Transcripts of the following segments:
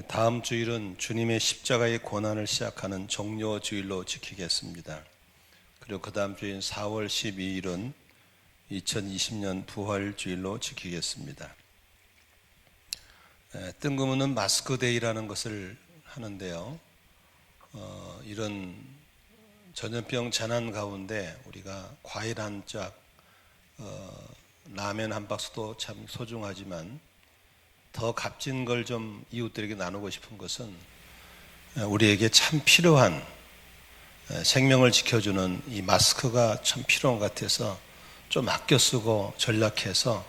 다음 주일은 주님의 십자가의 고난을 시작하는 종료 주일로 지키겠습니다. 그리고 그 다음 주인 4월 12일은 2020년 부활 주일로 지키겠습니다. 뜬금없는 마스크 데이라는 것을 하는데요. 이런 전염병 재난 가운데 우리가 과일 한 짝, 라면 한 박스도 참 소중하지만 더 값진 걸 좀 이웃들에게 나누고 싶은 것은 우리에게 참 필요한 생명을 지켜주는 이 마스크가 참 필요한 것 같아서 좀 아껴 쓰고 전략해서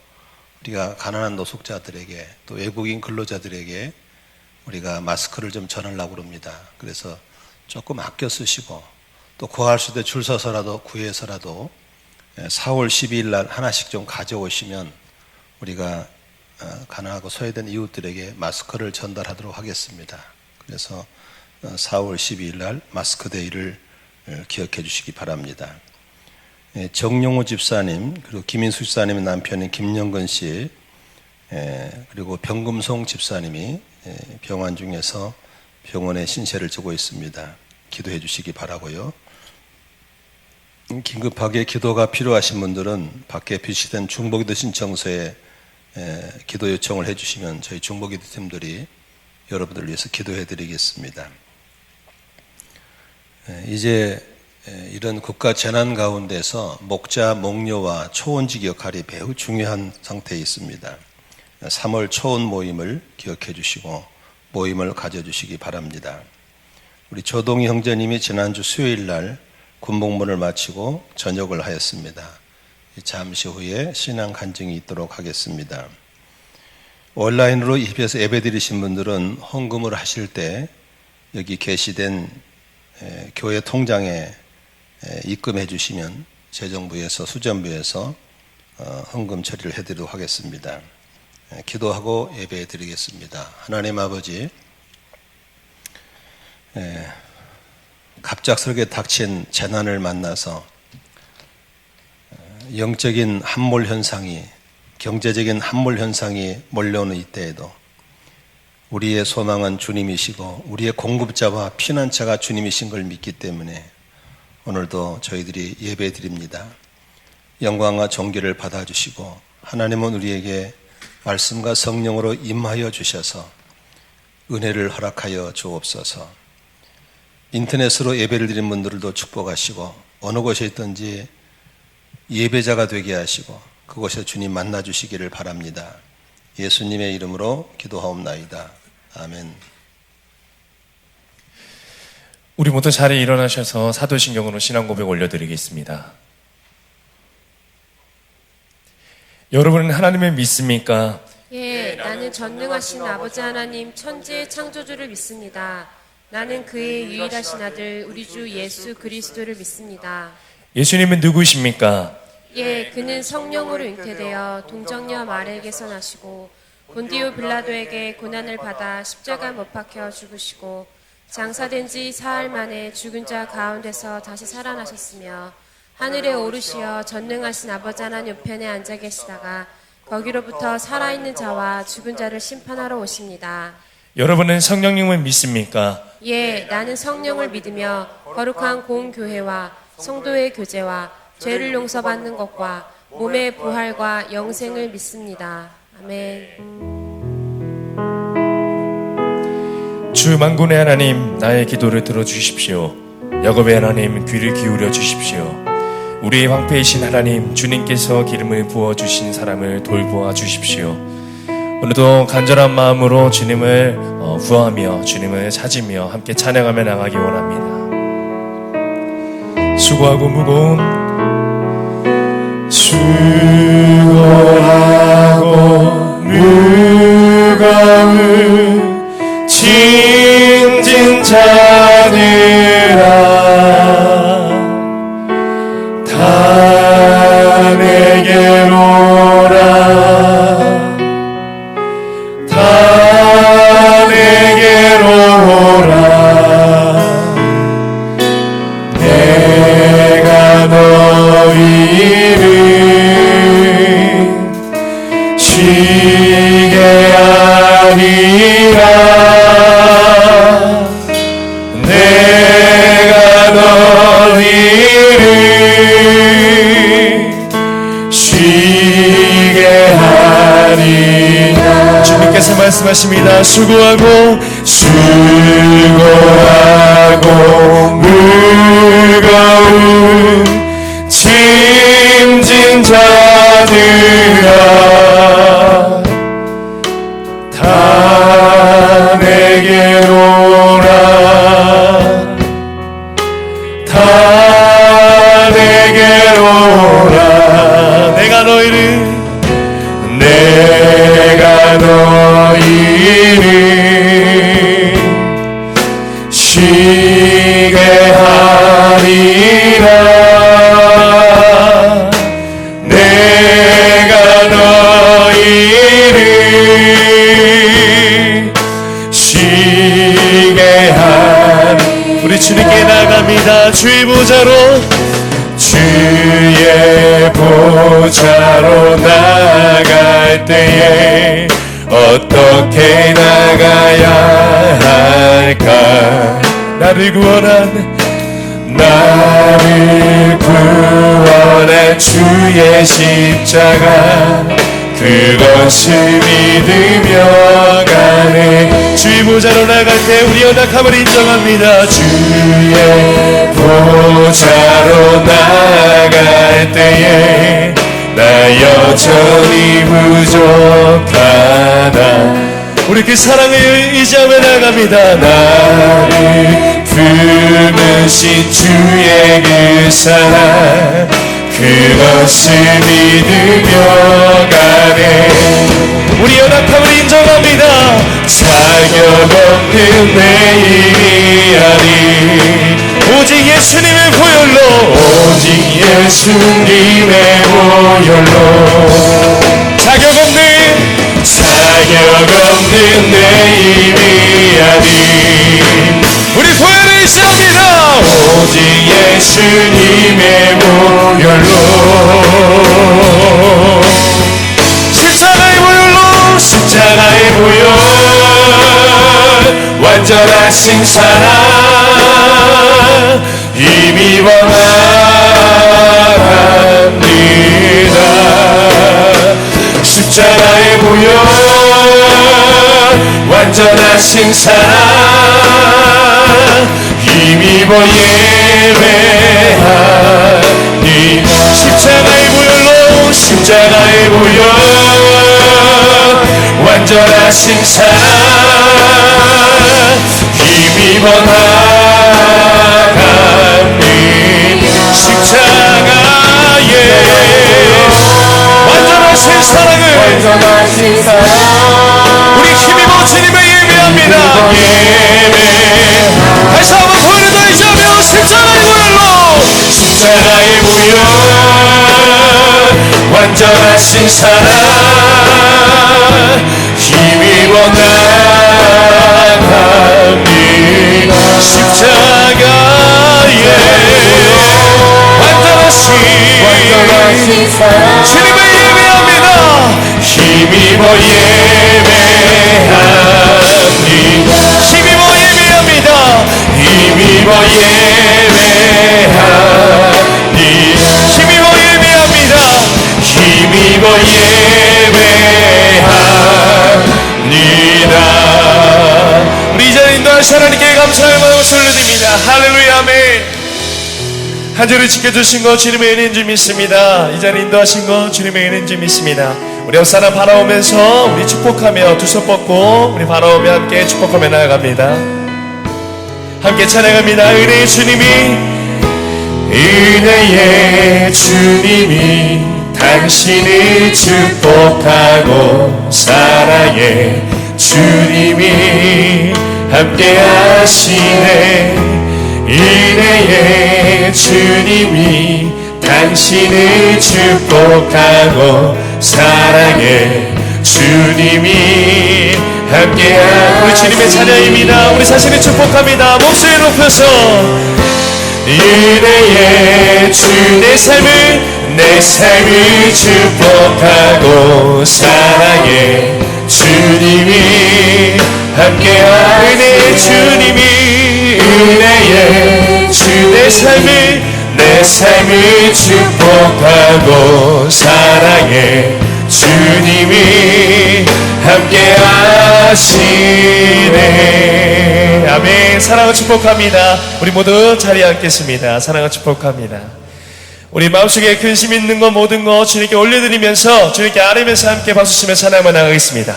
우리가 가난한 노숙자들에게 또 외국인 근로자들에게 우리가 마스크를 좀 전하려고 합니다. 그래서 조금 아껴 쓰시고 또 구할 수 있을 때 줄 서서라도 구해서라도 4월 12일 날 하나씩 좀 가져오시면 우리가 가난하고 소외된 이웃들에게 마스크를 전달하도록 하겠습니다. 그래서 4월 12일 날 마스크 데이를 기억해 주시기 바랍니다. 정용호 집사님, 그리고 김인수 집사님의 남편인 김영근 씨, 그리고 병금송 집사님이 병환 중에서 병원에 신세를 지고 있습니다. 기도해 주시기 바라고요. 긴급하게 기도가 필요하신 분들은 밖에 비치된 중보기도 신청서에 기도 요청을 해주시면 저희 중보기도 팀들이 여러분들을 위해서 기도해 드리겠습니다. 이제 이런 국가 재난 가운데서 목자, 목녀와 초원직 역할이 매우 중요한 상태에 있습니다. 3월 초원 모임을 기억해 주시고 모임을 가져주시기 바랍니다. 우리 조동희 형제님이 지난주 수요일 날 군복무를 마치고 전역을 하였습니다. 잠시 후에 신앙 간증이 있도록 하겠습니다. 온라인으로 입에서 예배 드리신 분들은 헌금을 하실 때 여기 게시된 교회 통장에 입금해 주시면 재정부에서 수전부에서 헌금 처리를 해드리도록 하겠습니다. 기도하고 예배 드리겠습니다. 하나님 아버지, 갑작스럽게 닥친 재난을 만나서 영적인 함몰 현상이, 경제적인 함몰 현상이 몰려오는 이때에도 우리의 소망은 주님이시고 우리의 공급자와 피난처가 주님이신 걸 믿기 때문에 오늘도 저희들이 예배 드립니다. 영광과 존귀를 받아주시고 하나님은 우리에게 말씀과 성령으로 임하여 주셔서 은혜를 허락하여 주옵소서. 인터넷으로 예배를 드린 분들도 축복하시고 어느 곳에 있든지 예배자가 되게 하시고 그곳에 주님 만나 주시기를 바랍니다. 예수님의 이름으로 기도하옵나이다. 아멘. 우리 모두 자리에 일어나셔서 사도신경으로 신앙 고백 올려드리겠습니다. 여러분은 하나님을 믿습니까? 예, 나는 전능하신 아버지 하나님 천지의 창조주를 믿습니다. 나는 그의 유일하신 아들 우리 주 예수 그리스도를 믿습니다. 예수님은 누구십니까? 예, 그는 성령으로 잉태되어 동정녀 마리아에게서 나시고 본디오 빌라도에게 고난을 받아 십자가 못 박혀 죽으시고 장사된 지 사흘 만에 죽은 자 가운데서 다시 살아나셨으며 하늘에 오르시어 전능하신 아버지 하나님 우편에 앉아 계시다가 거기로부터 살아있는 자와 죽은 자를 심판하러 오십니다. 여러분은 성령님을 믿습니까? 예, 나는 성령을 믿으며 거룩한 공교회와 성도의 교제와 죄를 용서받는 것과 몸의 부활과 영생을 믿습니다. 아멘. 주 만군의 하나님, 나의 기도를 들어주십시오. 야곱의 하나님, 귀를 기울여 주십시오. 우리의 황폐이신 하나님, 주님께서 기름을 부어주신 사람을 돌보아 주십시오. 오늘도 간절한 마음으로 주님을 구하며 주님을 찾으며 함께 찬양하며 나가기 원합니다. 수고하고 무거운 짐진 자들아 다 내게로 오라 다 내게로 오라 내가 너희를 쉬게 하리라 주님께서 말씀하십니다. 수고하고 무거운 짐진 자들아 다 내게로 오라 다 내게로 오라 내가 너희를 쉬게 하리라 내가 너희를 쉬게 하리 우리 주님께 나갑니다. 주의 보좌로 주의 보좌로 나갈 때에 어떻게 나가야 할까 나를 구원한 주의 십자가 그것을 믿으며 가네 주의 보좌로 나갈 때 우리 연약함을 인정합니다. 주의 보좌로 나갈 때에 나 여전히 부족하다 우리 그 사랑을 의지하며 나갑니다. 나를 품으신 주의 그 사랑 그것을 믿으며 가네 우리 연약함을 인정합니다. 자격 없는 내 힘이 아니 오직 예수님의 보혈로 오직 예수님의 보혈로 자격 없는 내 힘이 아니 우리 보혈을 의지합니다. 오직 예수님의 보혈로 십자가의 보혈 완전하신 사랑 힘입어 나갑니다. 십자가의 보혈 완전하신 사랑 힘입어 예배하니 십자가의 보혈 완전하신 사랑 힘입어 나갑니 십자가의 완전하신 사랑을 우리 힘입어 주님을 예배합니다. 예배 다시 한번 보혈을 더해주며 십자가의 보혈 완전하신 사랑 힘입어 나갑니 십자가의 완전하신 사랑 주님을 예배합니다. 힘입어 예배합니 힘입어 예배합니다. 힘입어 예배합니 힘입어 예배합니다. 힘입어 예배합니다. 우리 이 자리에 인도하신 하나님께 감사의 마음을 올려드립니다. 할렐루야 아멘. 한 주를 지켜주신 것 주님의 은혜인 줄 믿습니다. 이 자리에 인도하신 것 주님의 은혜인 줄 믿습니다. 우리 옆사람 바라오면서 우리 축복하며 두 손 뻗고 우리 바라오며 함께 축복하며 나아갑니다. 함께 찬양합니다. 은혜의 주님이 당신을 축복하고 사랑해 주님이 함께 하시네 은혜의 주님이 당신을 축복하고 사랑해 주님이 함께하고 우리 주님의 찬양입니다. 우리 자신을 축복합니다. 목소리 높여서 은혜의 주 내 삶을 축복하고 사랑해 주님이 함께하네 주님이 은혜의 주 내 삶을 축복하고 사랑해 주님이 함께 하시네. 아멘. 사랑을 축복합니다. 우리 모두 자리에 앉겠습니다. 사랑을 축복합니다. 우리 마음속에 근심 있는 것 모든 것 주님께 올려드리면서 주님께 아뢰면서 함께 박수 치며 찬양만 나가겠습니다.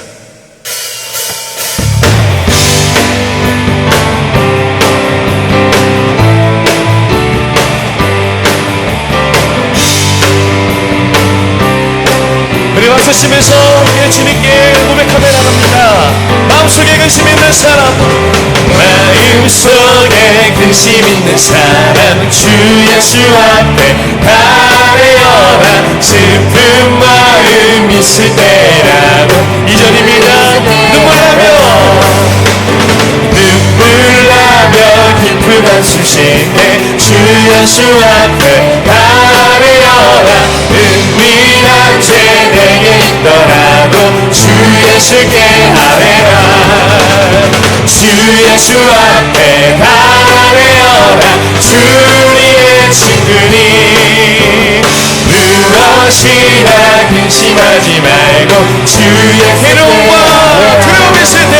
우리 박수 치면서 함께 주님께 고백하며 나갑니다. 마음속에 근심 있는 사람, 마음속에 근심 있는 사람, 주 예수 앞에 아뢰어라. 슬픈 마음 있을 때라도 2절입니다. 눈물나며 깊은 한숨 쉴 때 주 예수 앞에 아뢰어라. 은밀한 죄 내게 있더라도 주 예수께 아뢰라. 주 예수 앞에 아뢰어라. 주 우리의 친구니 무엇이나 근심하지 말고 주의 괴로움과 두려움 있을 때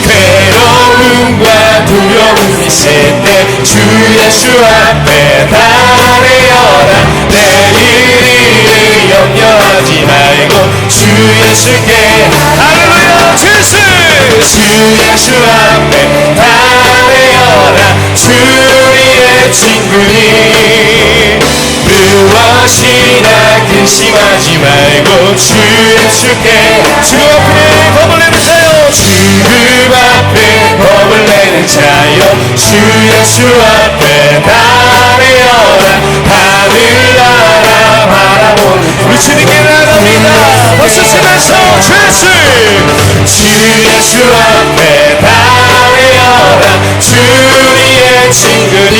괴로움과 두려움 있을 때 주 예수 앞에 아뢰어라. 내일을 염려하지 말고 주 예수께 할렐루야. 주 예수 앞에 아뢰어라. 주 우리의 친구니 무엇이나 근심하지 말고 주 예수께 주님 앞에 법을 내는 자요, 주님 앞에 법을 내는 자요, 주 예수 앞에 아뢰어라. 하늘나라 바라보는 우리 주님께 나갑니다. 박수 치면서 주 예수 앞에 아뢰어라. 주 우리의 친구니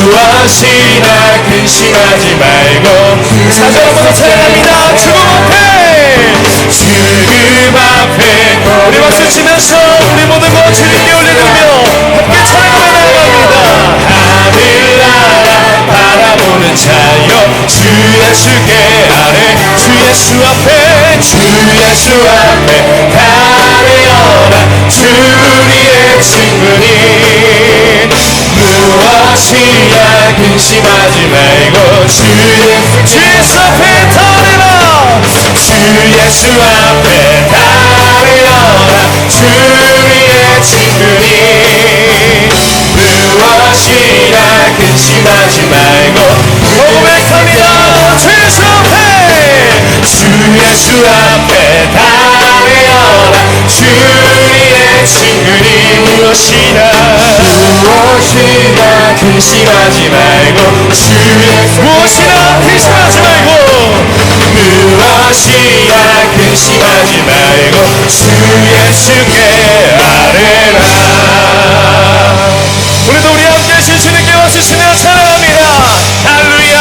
무엇이나 근심하지 말고 4절 한번 찬양합니다. 죽음 앞에 우리 박수 치면서 우리 모든 것 주님께 올려드리며 함께 찬양하며 나아갑니다. 하늘나라 바라보는 자여 주 예수께 아뢰. 주 예수 앞에 아뢰어라. 주 우리의 친구니 무엇이나 근심하지 말고 주 예수 앞에 아뢰라. 주 예수 앞에 아뢰어라. 주 우리의 친구니 무엇이나 근심하지 말고 고백합니다. 주 예수 앞에 아뢰어라. 주 우리의 친구니 무엇이나 근심하지 말고 무엇이나 근심하지 말고 주 예수께 아뢰라. 오늘도 우리 함께 하신 주님께 박수 치며 찬양합니다. 할렐루야.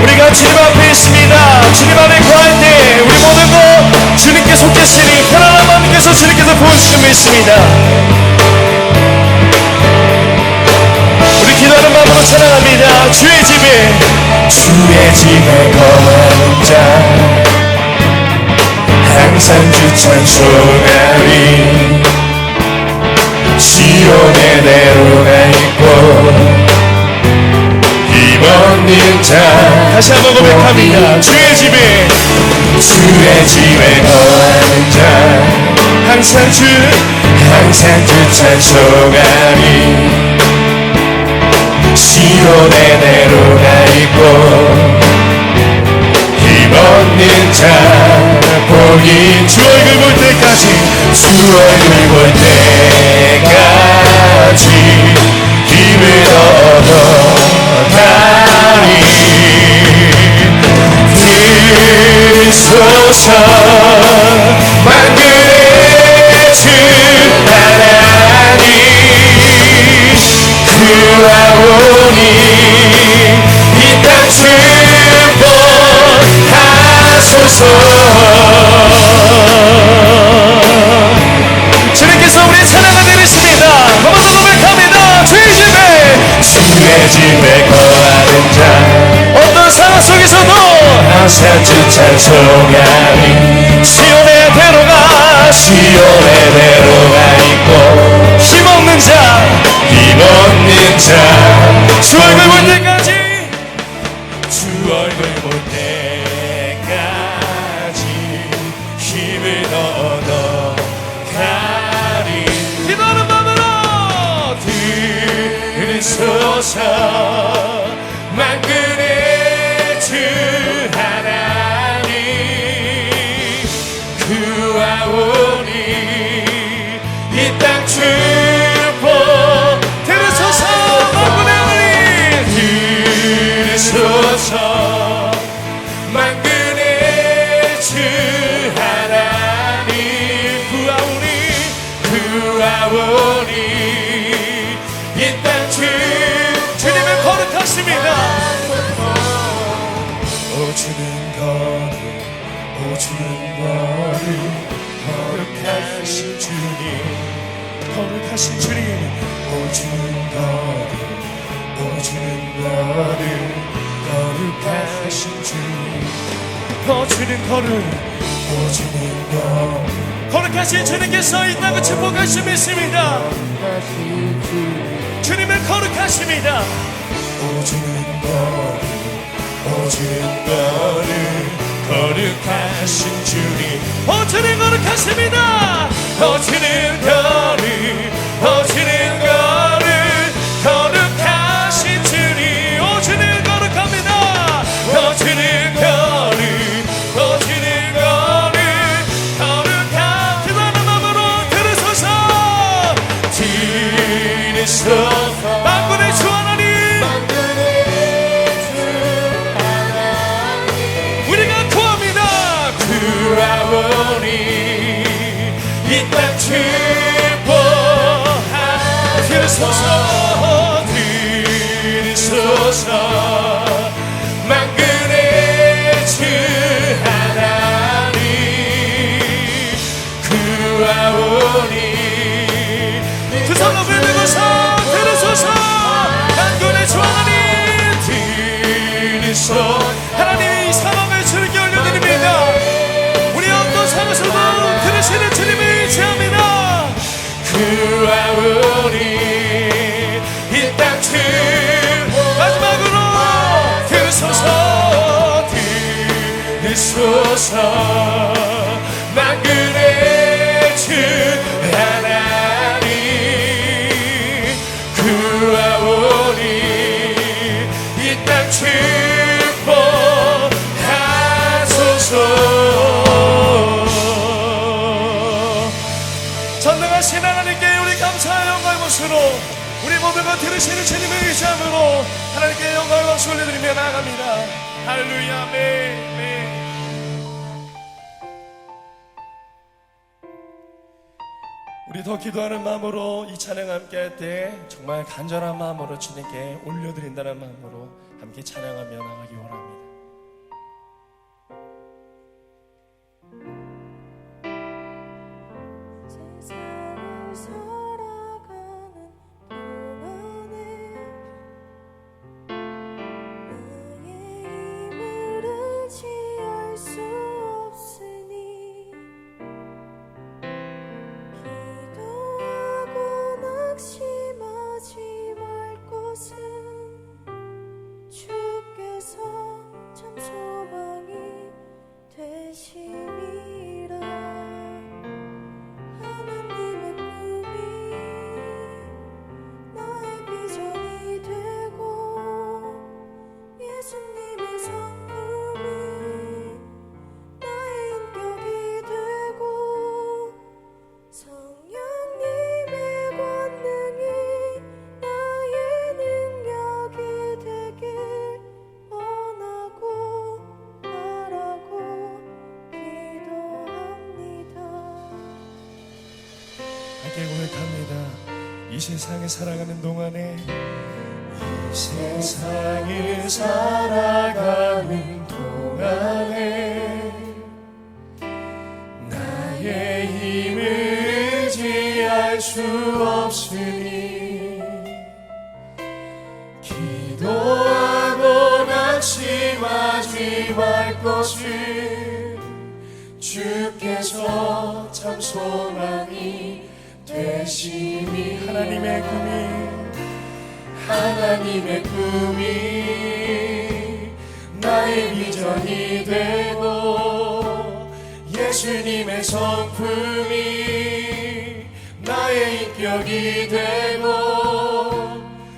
우리가 주님 앞에 있습니다. 주님 안에 거할 때 우리 모든 것 주님께 속했으니 편안한 마음께서 주님께서 부어주실 수 있습니다. 우리 기도하는 마음으로 찬양합니다. 주의 집에 거하는 자 항상 주 찬송하리. 시온의 대로가 있고 힘없는 자 다시 한번 고백합니다. 주의 집에 거하는 자 항상 주 찬송하리. 시온의 대로가 있고 힘없는 자 보기 주 얼굴 볼 때까지 힘을 얻어가리. 들소서 만군의 주 하나님 구하오니 이 땅 축복하소서. 주님께서 우리 찬양을 드리십니다. 한번 더 고백합니다. 주의 집에 거하는 자 새뜻 찬송하리 시온의 대로가 있고 힘없는 자 주 얼굴 볼 때까지 주 얼굴 볼 때까지 힘을 얻어가리 기도하는 마음으로 들으소서 만군의 주 하나님 구하오니 이 땅 축복 들으소서 만군의 하나님 들으소서 만군의 주 하나님 구하오니 이 땅 주님은 거룩하십니다. 오 주는 거룩하신 주님 거룩하신 주님 오 주는 거룩하신 주님 오 주는 거룩하신 주님께서 이 땅을 축복하심이 있습니다. 주님은 거룩하십니다. 오 주는 거룩하신 주님 오 주는 거룩하십니다. 오 주는 거룩하신 주님 오 주는 거룩합니다. 오 주는 거룩한 기도하는 마음으로 들으소서 만군의 주 하나님 우리가 구합니다. 구하오니 이 땅 축복하소서 들으소서 만군의 주 하나님 구하오니 두 손을 들고서 들으소서 만군의 주 하나님 들으소서 하나님 이 상황을 주님께 올려드립니다. 우리 어떤 상황에서도 들으시는 주님을 의지합니다. 구하오니 이 땅 마지막으로 들으소서 만군의 주 하나님 구하오니 이 땅 축복하소서. 전능하신 하나님께 우리 감사의 영광의 것으로 우리 모두가 들으시는 주님의 의지함으로 하나님께 영광의 박수 올려드리며 나아갑니다. 할렐루야. 아멘. 우리 더 기도하는 마음으로 이 찬양 함께 할 때 정말 간절한 마음으로 주님께 올려드린다는 마음으로 함께 찬양하며 나가기 원합니다. 세상을 살아가는 동안에 나의 힘을 의지할 수 없으니 기도하고 낙심하지 말 것은 주께서 참 소망이 되심이라. 하나님의 꿈이 나의 비전이 되고 예수님의 성품이 나의 인격이 되고 성령님의 권능이 나의 능력이 되길 원하고 바라고 기도합니다. 함께 고백합니다. 이 세상에 살아가는 동안에 나의 힘을 의지할 수 없으니 기도하고 낙심하지 말 것을 주께서 참 소망이 되시니 하나님의 꿈이 나의 비전이 되고 예수님의 성품이 나의 인격이 되고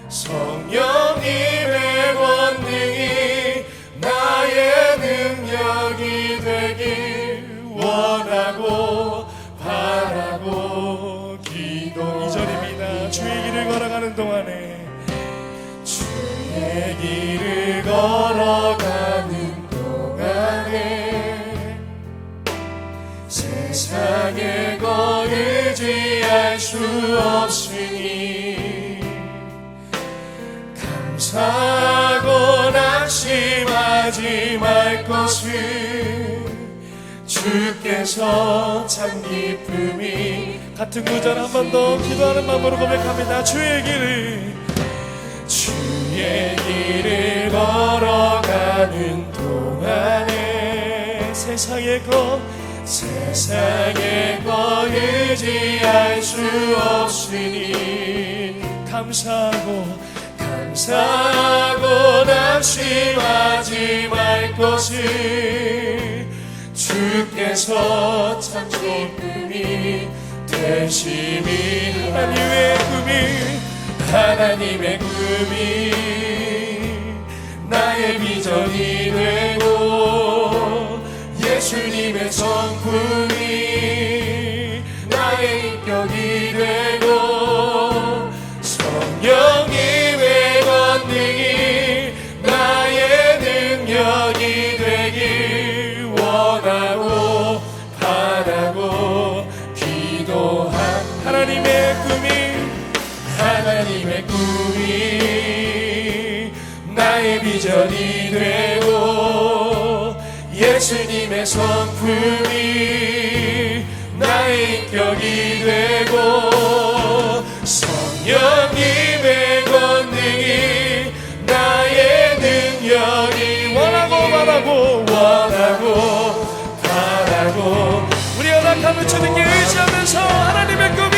성령님의 권능이 나의 능력이 되길 원하고 바라고 기도 2절입니다. 주의 길을 걸어가는 동안에 주의 길을 걸어가는 동안에 세상의 것 의지할 수 없으니 감사하고 낙심하지 말 것을 주께서 참 기쁨이 같은 구절 한 번 더 기도하는 마음으로 고백합니다. 주의 길을 걸어가는 동안에 세상의 것 의지할 수 없으니 감사하고 낙심하지 말 것을 주께서 참 기쁨이 되시니 하나님의 꿈이 나의 비전이 되고 예수님의 성품이 나의 인격이 되고 성령님의 권능이 나의 능력이 되길 원하고 바라고 기도한 하나님의 꿈이 나의 비전이 되고 예수님의 성품이 나의 인격이 되고 성령님의 권능이 나의 능력이 원하고 바라고 우리 연합하며 주님께 의지하면서 하나님의 꿈이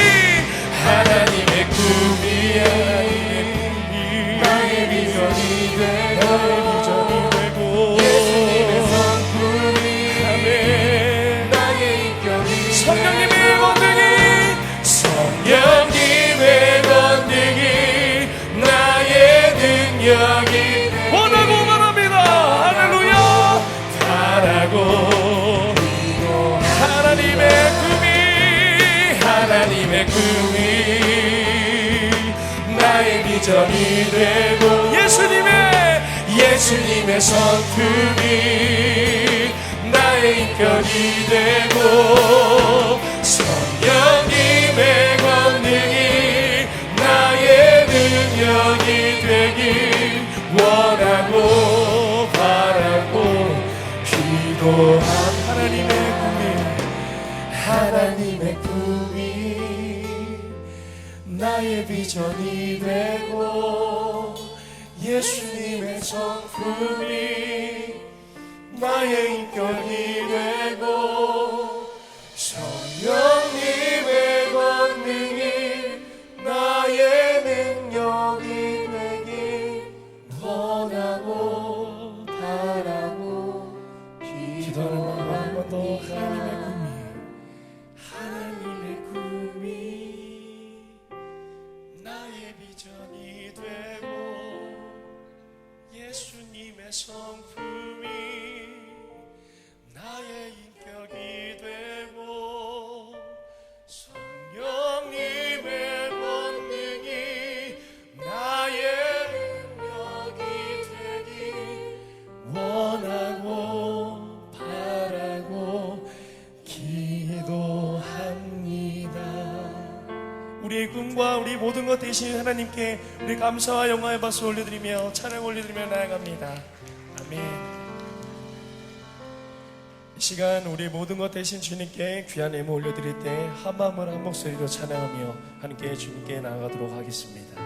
나의 비전이 되고 예수님의 성품이 나의 인격이 성령님의 권능이 나의 능력이 원하고 바랍니다. 할렐루야 바라고 하나님의 꿈이 나의 비전이 되고 예수님의 성품이 나의 인격이 되고 성령님의 권능이 나의 능력이 되길 원하고 바라고 기도한 하나님의 꿈이 나의 비전이 되고 예수님의 성품이 나의 인격이 되고 성령님의 권능이 나의 능력이 되길 원하고 바라고 기도하는 마음 한 번 더 하나님의 꿈이 나의 비전이 되고 예수님의 성품이 나의 인격이 되고 성령님의 권능이 나의 능력이 되길 원하고 바라고 기도합니다. 우리의 꿈과 우리 모든 것 대신 하나님께 우리 감사와 영광의 박수 올려드리며 찬양 올려드리며 나아갑니다. 아멘. 이 시간 우리 모든 것 대신 주님께 귀한 예물 올려드릴 때 한 마음으로 한 목소리로 찬양하며 함께 주님께 나아가도록 하겠습니다.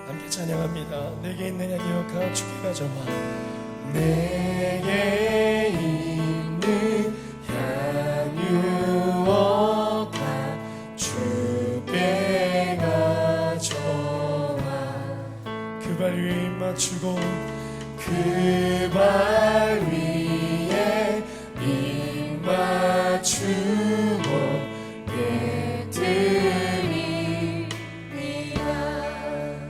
함께 찬양합니다. 내게 있는 양이여 주께 가져와. 내게 있는 향유와 주께 가져와. 그 발 위에 입 맞추고 그 발 위에 입 맞추고 내 드리리라.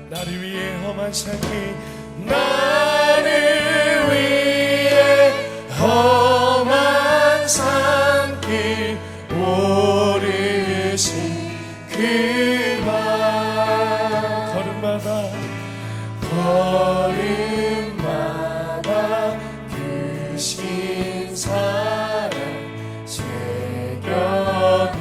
나를 위해 험한 산길, 나를 위해 험한 산길 오르신 그 발, 걸음마다 그 신사랑 새겨도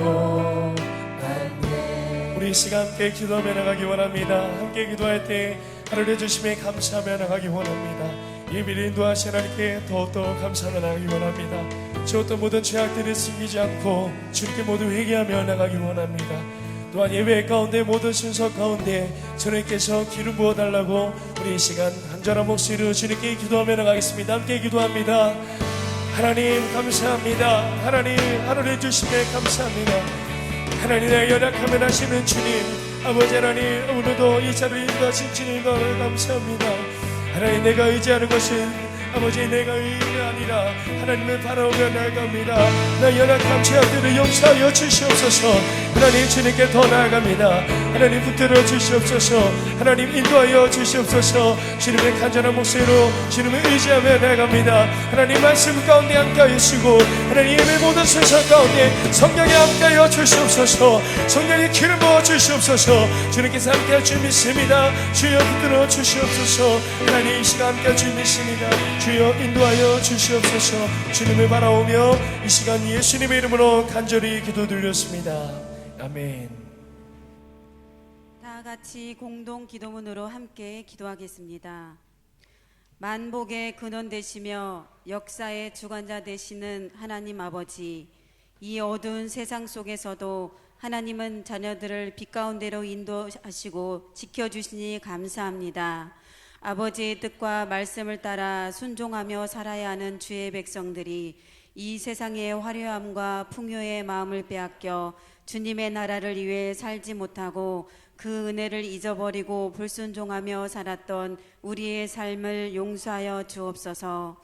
안돼. 우리 이 시간 함께 기도하며 나가기 원합니다. 함께 기도할 때 하루를 주심에 감사하며 나가기 원합니다. 예비를 인도하신 하나님께 더욱더 감사하며 나가기 원합니다. 저 어떤 모든 죄악들을 숨기지 않고 주님께 모두 회개하며 나가기 원합니다. 또한 예배 가운데 모든 순서 가운데 주님께서 기름 부어달라고 우리 이 시간 간절한 목소리로 주님께 기도하며 나가겠습니다. 함께 기도합니다. 하나님 감사합니다. 하나님 하루를 주심에 감사합니다. 하나님 내 연약하면 하시는 주님, 아버지 하나님 오늘도 이 자리를 인도하신 주님 너를 감사합니다. 하나님 내가 의지하는 것은 아버지 내가 의가 아니라 하나님을 바라보며 나아갑니다. 나 연약한 죄악들을 용서하여 주시옵소서. 하나님 주님께 더 나아갑니다. 하나님 붙들어 주시옵소서. 하나님 인도하여 주시옵소서. 주님의 간절한 목소리로 주님을 의지하며 나아갑니다. 하나님 말씀 가운데 함께하여 주시고 하나님 예배 모든 순서 가운데 성령이 함께하여 주시옵소서. 성령이 기름 부어 주시옵소서. 주님께서 함께할 줄 믿습니다. 주여 붙들어 주시옵소서. 하나님 이 시간 함께할 줄 믿습니다. 주여 인도하여 주시옵소서. 주님을 바라오며 이 시간 예수님의 이름으로 간절히 기도드렸습니다. 아멘. 다 같이 공동 기도문으로 함께 기도하겠습니다. 만복의 근원 되시며 역사의 주관자 되시는 하나님 아버지, 이 어두운 세상 속에서도 하나님은 자녀들을 빛 가운데로 인도하시고 지켜주시니 감사합니다. 아버지의 뜻과 말씀을 따라 순종하며 살아야 하는 주의 백성들이 이 세상의 화려함과 풍요의 마음을 빼앗겨 주님의 나라를 위해 살지 못하고 그 은혜를 잊어버리고 불순종하며 살았던 우리의 삶을 용서하여 주옵소서.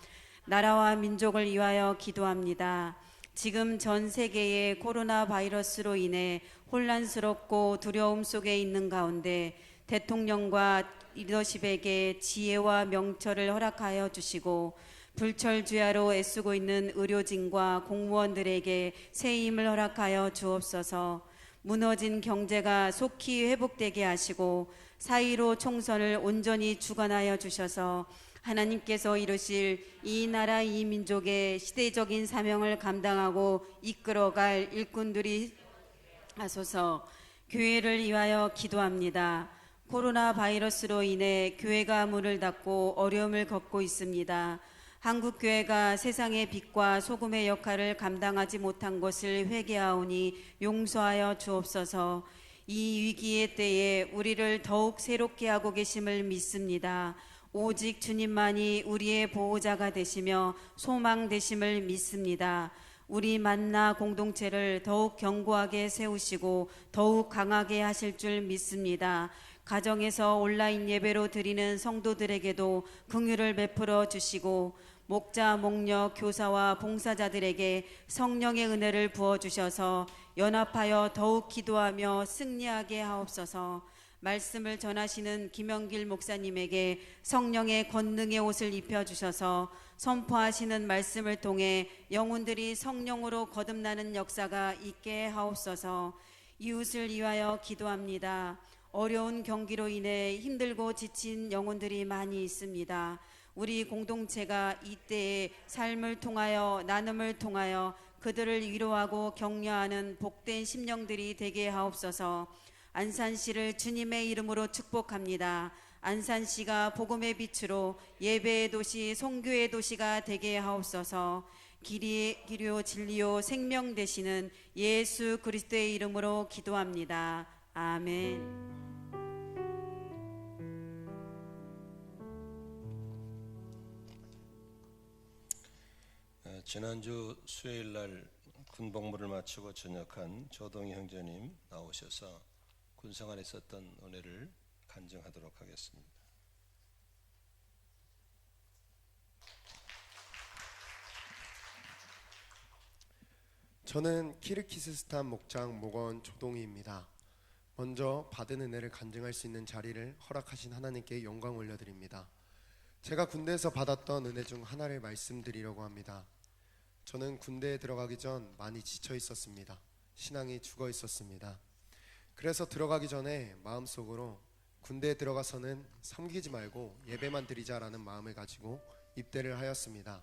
나라와 민족을 위하여 기도합니다. 지금 전 세계의 코로나 바이러스로 인해 혼란스럽고 두려움 속에 있는 가운데 대통령과 리더십에게 지혜와 명철을 허락하여 주시고 불철주야로 애쓰고 있는 의료진과 공무원들에게 새 힘을 허락하여 주옵소서. 무너진 경제가 속히 회복되게 하시고 4.15 총선을 온전히 주관하여 주셔서 하나님께서 이루실 이 나라 이 민족의 시대적인 사명을 감당하고 이끌어갈 일꾼들이 하소서. 교회를 위하여 기도합니다. 코로나 바이러스로 인해 교회가 문을 닫고 어려움을 겪고 있습니다. 한국교회가 세상의 빛과 소금의 역할을 감당하지 못한 것을 회개하오니 용서하여 주옵소서. 이 위기의 때에 우리를 더욱 새롭게 하고 계심을 믿습니다. 오직 주님만이 우리의 보호자가 되시며 소망 되심을 믿습니다. 우리 만나 공동체를 더욱 견고하게 세우시고 더욱 강하게 하실 줄 믿습니다. 가정에서 온라인 예배로 드리는 성도들에게도 긍휼을 베풀어 주시고 목자, 목녀, 교사와 봉사자들에게 성령의 은혜를 부어주셔서 연합하여 더욱 기도하며 승리하게 하옵소서. 말씀을 전하시는 김영길 목사님에게 성령의 권능의 옷을 입혀주셔서 선포하시는 말씀을 통해 영혼들이 성령으로 거듭나는 역사가 있게 하옵소서. 이웃을 위하여 기도합니다. 어려운 경기로 인해 힘들고 지친 영혼들이 많이 있습니다. 우리 공동체가 이때의 삶을 통하여 나눔을 통하여 그들을 위로하고 격려하는 복된 심령들이 되게 하옵소서. 안산시를 주님의 이름으로 축복합니다. 안산시가 복음의 빛으로 예배의 도시, 선교의 도시가 되게 하옵소서. 길이요 진리요 생명 되시는 예수 그리스도의 이름으로 기도합니다. 아멘. 지난주 수요일 날 군복무를 마치고 전역한 조동희 형제님 나오셔서 군생활에 있었던 은혜를 간증하도록 하겠습니다. 저는 키르키스스탄 목장 목원 조동희입니다. 먼저 받은 은혜를 간증할 수 있는 자리를 허락하신 하나님께 영광 올려드립니다. 제가 군대에서 받았던 은혜 중 하나를 말씀드리려고 합니다. 저는 군대에 들어가기 전 많이 지쳐 있었습니다. 신앙이 죽어 있었습니다. 그래서 들어가기 전에 마음속으로 군대에 들어가서는 섬기지 말고 예배만 드리자라는 마음을 가지고 입대를 하였습니다.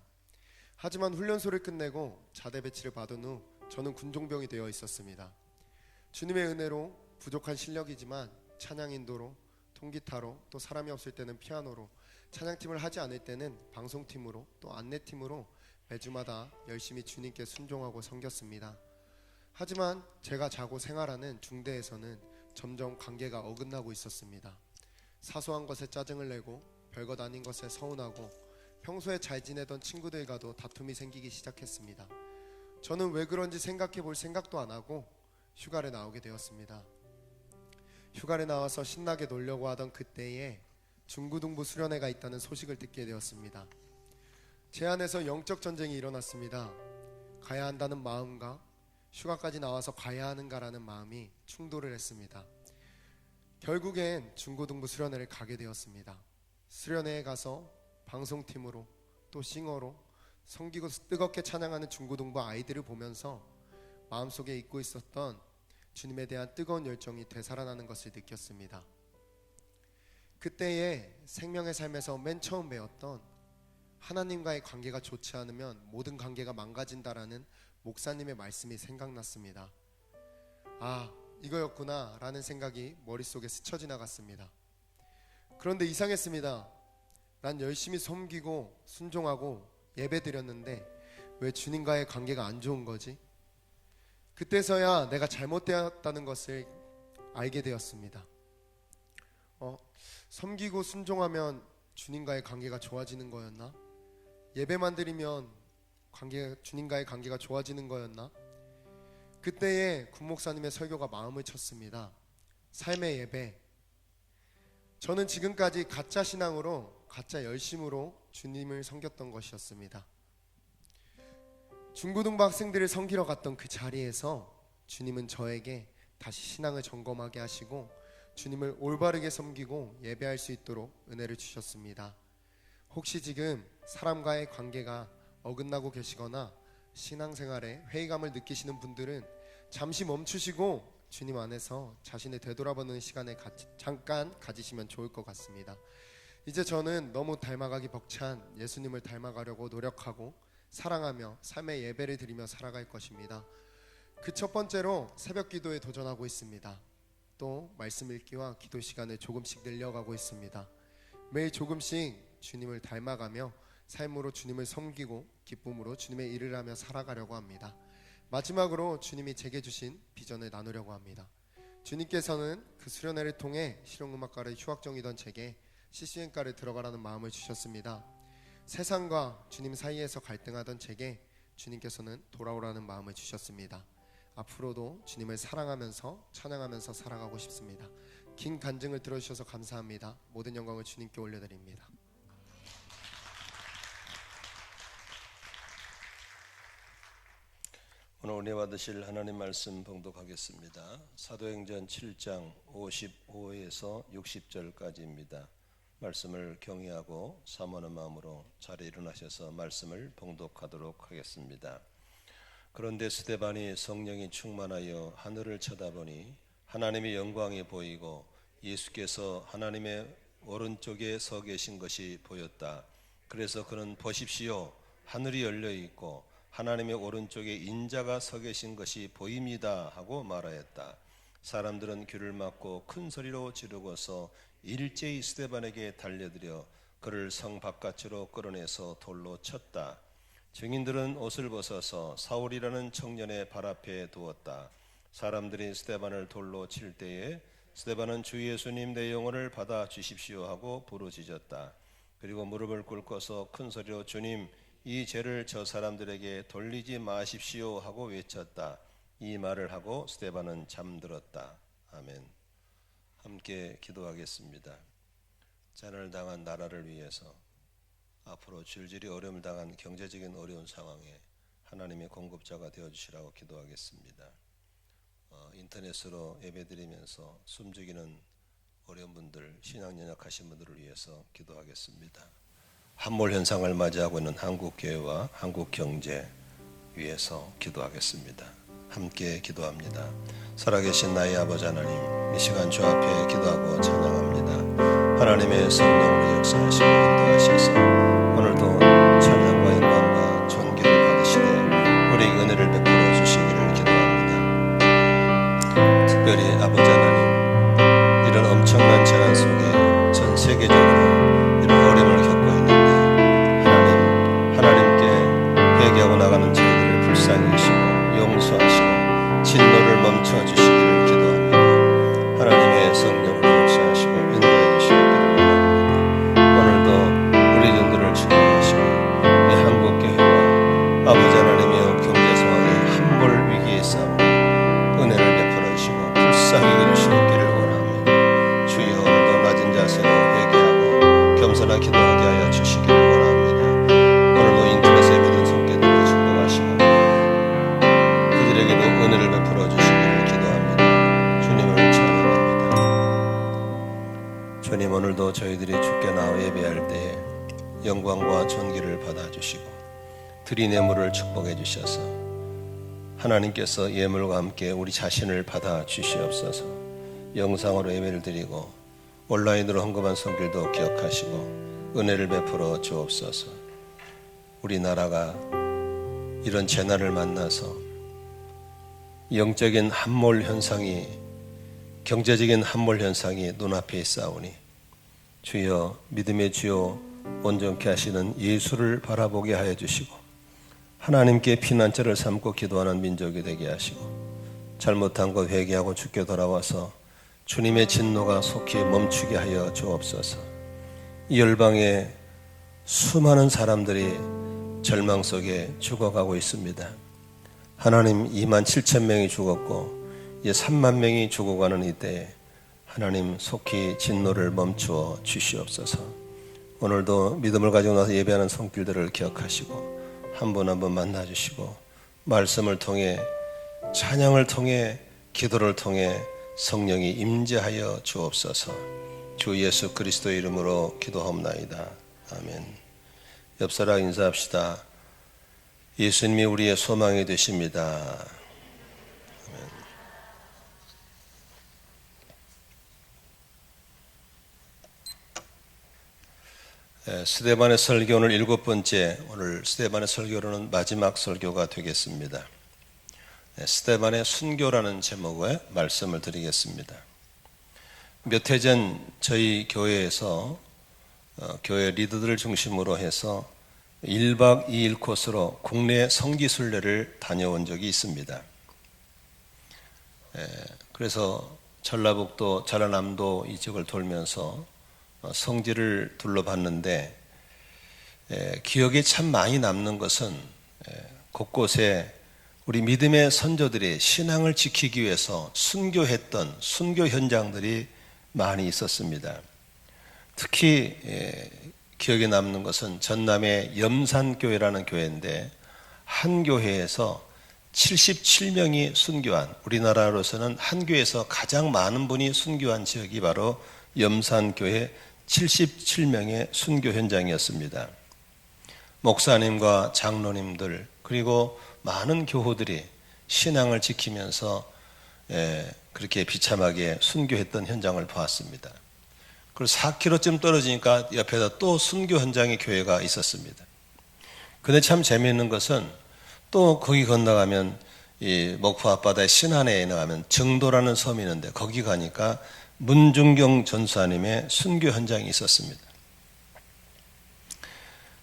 하지만 훈련소를 끝내고 자대 배치를 받은 후 저는 군종병이 되어 있었습니다. 주님의 은혜로 부족한 실력이지만 찬양 인도로, 통기타로, 또 사람이 없을 때는 피아노로, 찬양팀을 하지 않을 때는 방송팀으로, 또 안내팀으로 매주마다 열심히 주님께 순종하고 섬겼습니다. 하지만 제가 자고 생활하는 중대에서는 점점 관계가 어긋나고 있었습니다. 사소한 것에 짜증을 내고 별것 아닌 것에 서운하고 평소에 잘 지내던 친구들과도 다툼이 생기기 시작했습니다. 저는 왜 그런지 생각해 볼 생각도 안 하고 휴가를 나오게 되었습니다. 휴가를 나와서 신나게 놀려고 하던 그때에 중구동부 수련회가 있다는 소식을 듣게 되었습니다. 제 안에서 영적 전쟁이 일어났습니다. 가야 한다는 마음과 휴가까지 나와서 가야 하는가라는 마음이 충돌을 했습니다. 결국엔 중고등부 수련회를 가게 되었습니다. 수련회에 가서 방송팀으로 또 싱어로 섬기고 뜨겁게 찬양하는 중고등부 아이들을 보면서 마음속에 잊고 있었던 주님에 대한 뜨거운 열정이 되살아나는 것을 느꼈습니다. 그때에 생명의 삶에서 맨 처음 배웠던 하나님과의 관계가 좋지 않으면 모든 관계가 망가진다라는 목사님의 말씀이 생각났습니다. 아, 이거였구나 라는 생각이 머릿속에 스쳐 지나갔습니다. 그런데 이상했습니다. 난 열심히 섬기고 순종하고 예배 드렸는데 왜 주님과의 관계가 안 좋은 거지? 그때서야 내가 잘못되었다는 것을 알게 되었습니다. 섬기고 순종하면 주님과의 관계가 좋아지는 거였나? 예배만 드리면 주님과의 관계가 좋아지는 거였나? 그때에 군목사님의 설교가 마음을 쳤습니다. 삶의 예배. 저는 지금까지 가짜 신앙으로, 가짜 열심으로 주님을 섬겼던 것이었습니다. 중고등부 학생들을 섬기러 갔던 그 자리에서 주님은 저에게 다시 신앙을 점검하게 하시고 주님을 올바르게 섬기고 예배할 수 있도록 은혜를 주셨습니다. 혹시 지금 사람과의 관계가 어긋나고 계시거나 신앙생활에 회의감을 느끼시는 분들은 잠시 멈추시고 주님 안에서 자신을 되돌아보는 시간을 잠깐 가지시면 좋을 것 같습니다. 이제 저는 너무 닮아가기 벅찬 예수님을 닮아가려고 노력하고 사랑하며 삶의 예배를 드리며 살아갈 것입니다. 그 첫 번째로 새벽 기도에 도전하고 있습니다. 또 말씀 읽기와 기도 시간을 조금씩 늘려가고 있습니다. 매일 조금씩 주님을 닮아가며 삶으로 주님을 섬기고 기쁨으로 주님의 일을 하며 살아가려고 합니다. 마지막으로 주님이 제게 주신 비전을 나누려고 합니다. 주님께서는 그 수련회를 통해 실용음악과를 휴학 중이던 제게 CCN과를 들어가라는 마음을 주셨습니다. 세상과 주님 사이에서 갈등하던 제게 주님께서는 돌아오라는 마음을 주셨습니다. 앞으로도 주님을 사랑하면서 찬양하면서 살아가고 싶습니다. 긴 간증을 들어주셔서 감사합니다. 모든 영광을 주님께 올려드립니다. 오늘 은혜 받으실 하나님 말씀 봉독하겠습니다. 사도행전 7장 55에서 60절까지입니다. 말씀을 경외하고 사모하는 마음으로 자리에 일어나셔서 말씀을 봉독하도록 하겠습니다. 그런데 스데반이 성령이 충만하여 하늘을 쳐다보니 하나님의 영광이 보이고 예수께서 하나님의 오른쪽에 서 계신 것이 보였다. 그래서 그는 보십시오, 하늘이 열려 있고 하나님의 오른쪽에 인자가 서 계신 것이 보입니다 하고 말하였다. 사람들은 귀를 막고 큰 소리로 지르고서 일제히 스데반에게 달려들여 그를 성 바깥으로 끌어내서 돌로 쳤다. 증인들은 옷을 벗어서 사울이라는 청년의 발 앞에 두었다. 사람들이 스데반을 돌로 칠 때에 스데반은 주 예수님 내 영혼을 받아 주십시오 하고 부르짖었다. 그리고 무릎을 꿇고서 큰 소리로 주님 이 죄를 저 사람들에게 돌리지 마십시오 하고 외쳤다. 이 말을 하고 스데반은 잠들었다. 아멘. 함께 기도하겠습니다. 재난을 당한 나라를 위해서 앞으로 줄줄이 어려움을 당한 경제적인 어려운 상황에 하나님의 공급자가 되어주시라고 기도하겠습니다. 인터넷으로 예배드리면서 숨죽이는 어려운 분들, 신앙 연약하신 분들을 위해서 기도하겠습니다. 함몰 현상을 맞이하고 있는 한국교회와 한국경제 위해서 기도하겠습니다. 함께 기도합니다. 살아계신 나의 아버지 하나님, 이 시간 주 앞에 기도하고 찬양합니다. 하나님의 성령으로 역사하시고 인도하셔서 오늘도 찬양과 영광과 존귀를 받으시되 우리에게 은혜를 베풀어 주시기를 기도합니다. 특별히 아버지 하나님, 이런 엄청난 재난 속에 전 세계적으로 이런 어려움을 겪고 있는데 하나님께 회개하고 나가는 저희들을 불쌍히 여기시고 용서하시고 진노를 멈춰 주시기를 기도합니다. 하나님의 성령으로 역사하시고 인도해 주시기를 원합니다. 오늘도 우리 종들을 축복하시고 이 한국교회와 아버지 하나님의 경제 상황의 함몰 위기에 싸우니 은혜를 베풀어 주시고 불쌍히 여기시기를 원합니다. 주여 오늘도 낮은 자세로 회개하고 겸손하게 기도하게 하여 주시기를 원합니다. 오늘도 인터넷에 믿은 손길들을 축복하시고 그들에게도 은혜를 베풀어 주시기를 기도합니다. 주님을 찬양합니다. 주님, 오늘도 저희들이 주께 나와 예배할 때에 영광과 존귀를 받아주시고 드린 예물을 축복해 주셔서 하나님께서 예물과 함께 우리 자신을 받아 주시옵소서. 영상으로 예배를 드리고 온라인으로 헌금한 손길도 기억하시고 은혜를 베풀어 주옵소서. 우리나라가 이런 재난을 만나서 영적인 함몰 현상이, 경제적인 함몰 현상이 눈앞에 있사오니 주여 믿음의 주요 온전케 하시는 예수를 바라보게 하여 주시고 하나님께 피난처를 삼고 기도하는 민족이 되게 하시고 잘못한 것 회개하고 주께 돌아와서 주님의 진노가 속히 멈추게 하여 주옵소서. 이 열방에 수많은 사람들이 절망 속에 죽어가고 있습니다. 하나님, 27,000명이 죽었고 이제 3만 명이 죽어가는 이때에 하나님 속히 진노를 멈추어 주시옵소서. 오늘도 믿음을 가지고 나서 예배하는 손길들을 기억하시고 한 분 한 분 만나주시고 말씀을 통해, 찬양을 통해, 기도를 통해 성령이 임재하여 주옵소서. 주 예수 그리스도의 이름으로 기도하옵나이다. 아멘. 옆사람 인사합시다. 예수님이 우리의 소망이 되십니다. 스데반의 설교 오늘 7번째, 오늘 스데반의 설교로는 마지막 설교가 되겠습니다. 스데반의 순교라는 제목의 말씀을 드리겠습니다. 몇 해 전 저희 교회에서 교회 리더들을 중심으로 해서 1박 2일 코스로 국내 성지순례를 다녀온 적이 있습니다. 그래서 전라북도, 전라남도 이쪽을 돌면서 성지를 둘러봤는데 기억에 참 많이 남는 것은 곳곳에 우리 믿음의 선조들이 신앙을 지키기 위해서 순교했던 순교 현장들이 많이 있었습니다. 특히 기억에 남는 것은 전남의 염산교회라는 교회인데 한 교회에서 77명이 순교한, 우리나라로서는 한 교회에서 가장 많은 분이 순교한 지역이 바로 염산교회 77명의 순교 현장이었습니다. 목사님과 장로님들 그리고 많은 교우들이 신앙을 지키면서 그렇게 비참하게 순교했던 현장을 보았습니다. 그리고 4km쯤 떨어지니까 옆에다 또 순교 현장의 교회가 있었습니다. 근데 참 재미있는 것은 또 거기 건너가면 이 목포 앞바다의 신안에 나가면 정도라는 섬이 있는데 거기 가니까 문중경 전사님의 순교 현장이 있었습니다.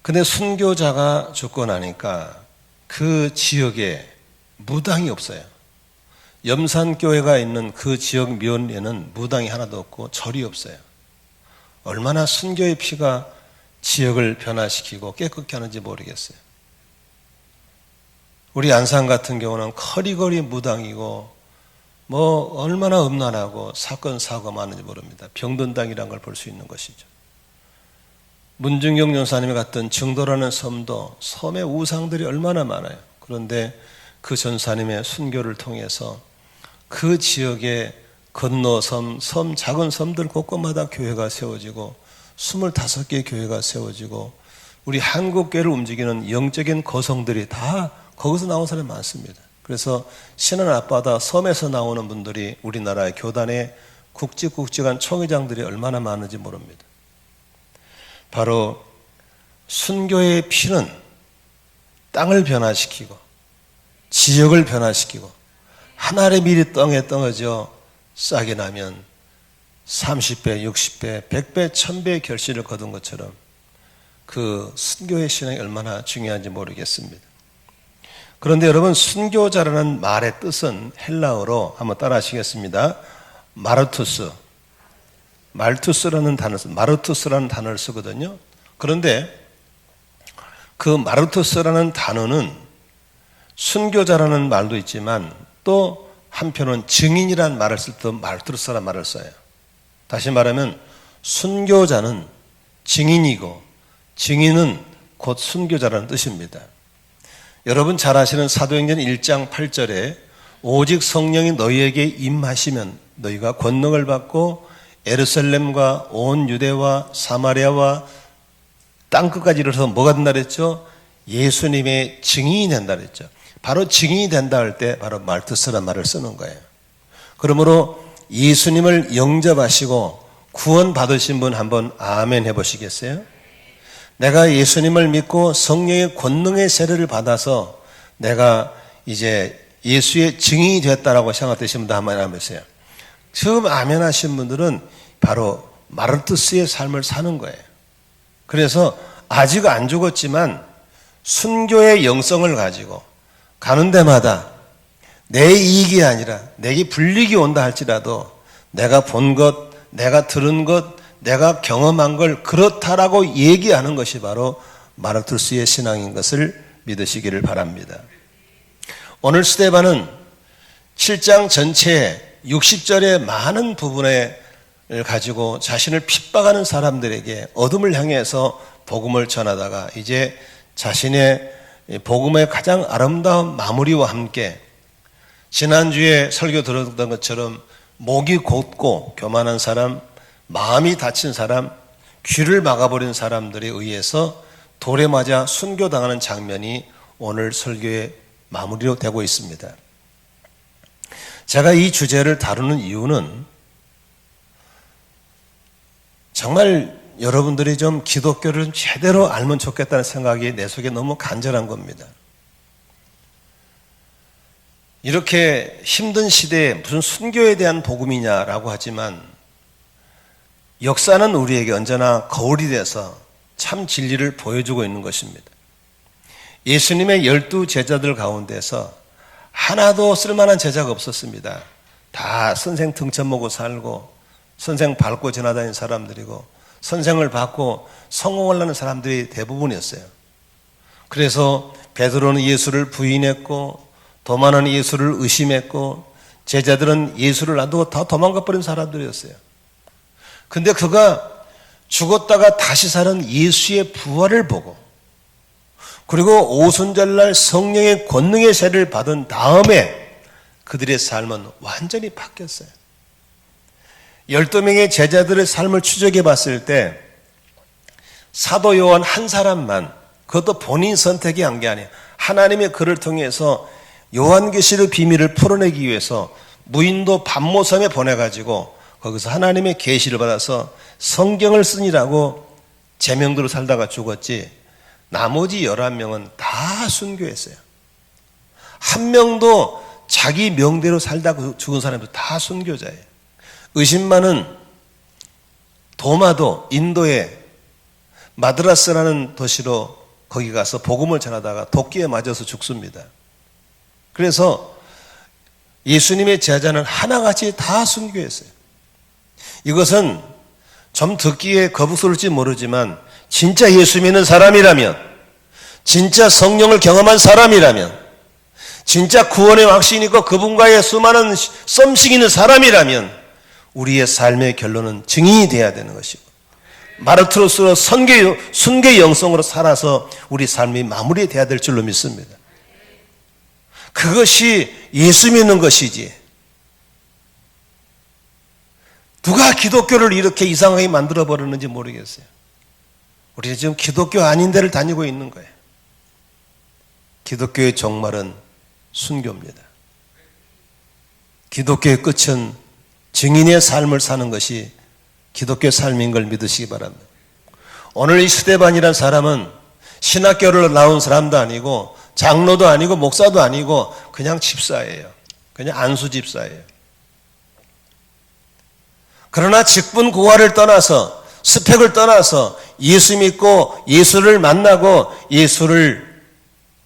근데 순교자가 죽고 나니까 그 지역에 무당이 없어요. 염산교회가 있는 그 지역 면에는 무당이 하나도 없고 절이 없어요. 얼마나 순교의 피가 지역을 변화시키고 깨끗게 하는지 모르겠어요. 우리 안산 같은 경우는 커리거리 무당이고 뭐 얼마나 음란하고 사건 사고가 많은지 모릅니다. 병든 땅이라는 걸 볼 수 있는 것이죠. 문중경 연사님이 갔던 증도라는 섬도 섬의 우상들이 얼마나 많아요. 그런데 그 전사님의 순교를 통해서 그 지역에 건너섬, 작은 섬들 곳곳마다 교회가 세워지고 25개의 교회가 세워지고 우리 한국교회를 움직이는 영적인 거성들이 다 거기서 나온 사람이 많습니다. 그래서 신안 앞바다 섬에서 나오는 분들이 우리나라의 교단의 굵직굵직한 총회장들이 얼마나 많은지 모릅니다. 바로 순교의 피는 땅을 변화시키고 지역을 변화시키고 하나의 밀이 땅에 떨어져 싹이 나면 30배, 60배, 100배, 1000배의 결실을 거둔 것처럼 그 순교의 신앙이 얼마나 중요한지 모르겠습니다. 그런데 여러분, 순교자라는 말의 뜻은 헬라어로 한번 따라 하시겠습니다. 말투스라는 단어를 쓰거든요. 그런데 그 마르투스라는 단어는 순교자라는 말도 있지만 또 한편은 증인이라는 말을 쓸 때 말투스라는 말을 써요. 다시 말하면 순교자는 증인이고 증인은 곧 순교자라는 뜻입니다. 여러분 잘 아시는 사도행전 1장 8절에 오직 성령이 너희에게 임하시면 너희가 권능을 받고 예루살렘과 온 유대와 사마리아와 땅끝까지 이르러서 뭐가 된다 그랬죠? 예수님의 증인이 된다 그랬죠. 바로 증인이 된다 할 때 바로 말투스라는 말을 쓰는 거예요. 그러므로 예수님을 영접하시고 구원 받으신 분 한번 아멘 해보시겠어요? 내가 예수님을 믿고 성령의 권능의 세례를 받아서 내가 이제 예수의 증인이 됐다라고 생각되신 분들 한번 아멘 해보세요. 지금 아멘 하신 분들은 바로 마르투스의 삶을 사는 거예요. 그래서 아직 안 죽었지만 순교의 영성을 가지고 가는 데마다 내 이익이 아니라 내게 불이익이 온다 할지라도 내가 본 것, 내가 들은 것, 내가 경험한 걸 그렇다라고 얘기하는 것이 바로 마르투스의 신앙인 것을 믿으시기를 바랍니다. 오늘 스데반은 7장 전체에 60절의 많은 부분을 가지고 자신을 핍박하는 사람들에게 어둠을 향해서 복음을 전하다가 이제 자신의 복음의 가장 아름다운 마무리와 함께 지난주에 설교 들었던 것처럼 목이 곧고 교만한 사람, 마음이 다친 사람, 귀를 막아버린 사람들에 의해서 돌에 맞아 순교당하는 장면이 오늘 설교의 마무리로 되고 있습니다. 제가 이 주제를 다루는 이유는 정말 여러분들이 좀 기독교를 좀 제대로 알면 좋겠다는 생각이 내 속에 너무 간절한 겁니다. 이렇게 힘든 시대에 무슨 순교에 대한 복음이냐라고 하지만 역사는 우리에게 언제나 거울이 돼서 참 진리를 보여주고 있는 것입니다. 예수님의 12 제자들 가운데서 하나도 쓸만한 제자가 없었습니다. 다 선생 등쳐먹고 살고 선생 밟고 지나다니는 사람들이고 선생을 받고 성공을 하는 사람들이 대부분이었어요. 그래서 베드로는 예수를 부인했고 도마는 예수를 의심했고 제자들은 예수를 놔두고 다 도망가 버린 사람들이었어요. 근데 그가 죽었다가 다시 사는 예수의 부활을 보고 그리고 오순절날 성령의 권능의 세례를 받은 다음에 그들의 삶은 완전히 바뀌었어요. 12명의 제자들의 삶을 추적해 봤을 때 사도 요한 한 사람만, 그것도 본인 선택이 한 게 아니에요. 하나님의 그를 통해서 요한계시의 비밀을 풀어내기 위해서 무인도 반모섬에 보내가지고 거기서 하나님의 계시를 받아서 성경을 쓰니라고 제명대로 살다가 죽었지, 나머지 11명은 다 순교했어요. 한 명도 자기 명대로 살다가 죽은 사람도 다 순교자예요. 의심많은 도마도 인도의 마드라스라는 도시로 거기 가서 복음을 전하다가 도끼에 맞아서 죽습니다. 그래서 예수님의 제자는 하나같이 다 순교했어요. 이것은 좀 듣기에 거북스러울지 모르지만 진짜 예수 믿는 사람이라면, 진짜 성령을 경험한 사람이라면 진짜 구원의 확신이 있고 그분과의 수많은 썸씽 있는 사람이라면 우리의 삶의 결론은 증인이 돼야 되는 것이고 마르트로스로 순교의 영성으로 살아서 우리 삶이 마무리돼야 될 줄로 믿습니다. 그것이 예수 믿는 것이지. 누가 기독교를 이렇게 이상하게 만들어버렸는지 모르겠어요. 우리는 지금 기독교 아닌 데를 다니고 있는 거예요. 기독교의 종말은 순교입니다. 기독교의 끝은 증인의 삶을 사는 것이 기독교 삶인 걸 믿으시기 바랍니다. 오늘 이 스데반이라는 사람은 신학교를 나온 사람도 아니고 장로도 아니고 목사도 아니고 그냥 집사예요. 그냥 안수 집사예요. 그러나 직분 고하를 떠나서 스펙을 떠나서 예수 믿고 예수를 만나고 예수를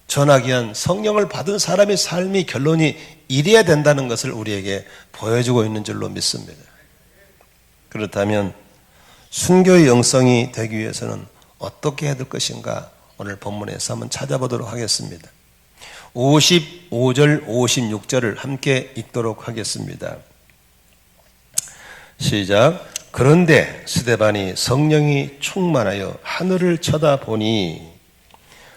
전하기 위한 성령을 받은 사람의 삶이 결론이 이래야 된다는 것을 우리에게 보여주고 있는 줄로 믿습니다. 그렇다면 순교의 영성이 되기 위해서는 어떻게 해야 될 것인가 오늘 본문에서 한번 찾아보도록 하겠습니다. 55절 56절을 함께 읽도록 하겠습니다. 시작. 그런데 스데반이 성령이 충만하여 하늘을 쳐다보니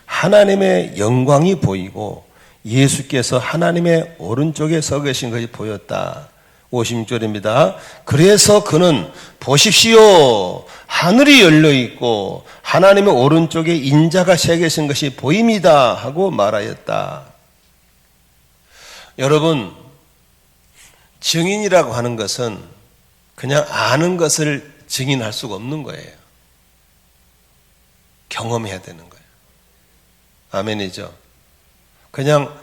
하나님의 영광이 보이고 예수께서 하나님의 오른쪽에 서 계신 것이 보였다. 56절입니다. 그래서 그는 보십시오. 하늘이 열려 있고 하나님의 오른쪽에 인자가 서 계신 것이 보입니다. 하고 말하였다. 여러분, 증인이라고 하는 것은 그냥 아는 것을 증인할 수가 없는 거예요. 경험해야 되는 거예요. 아멘이죠. 그냥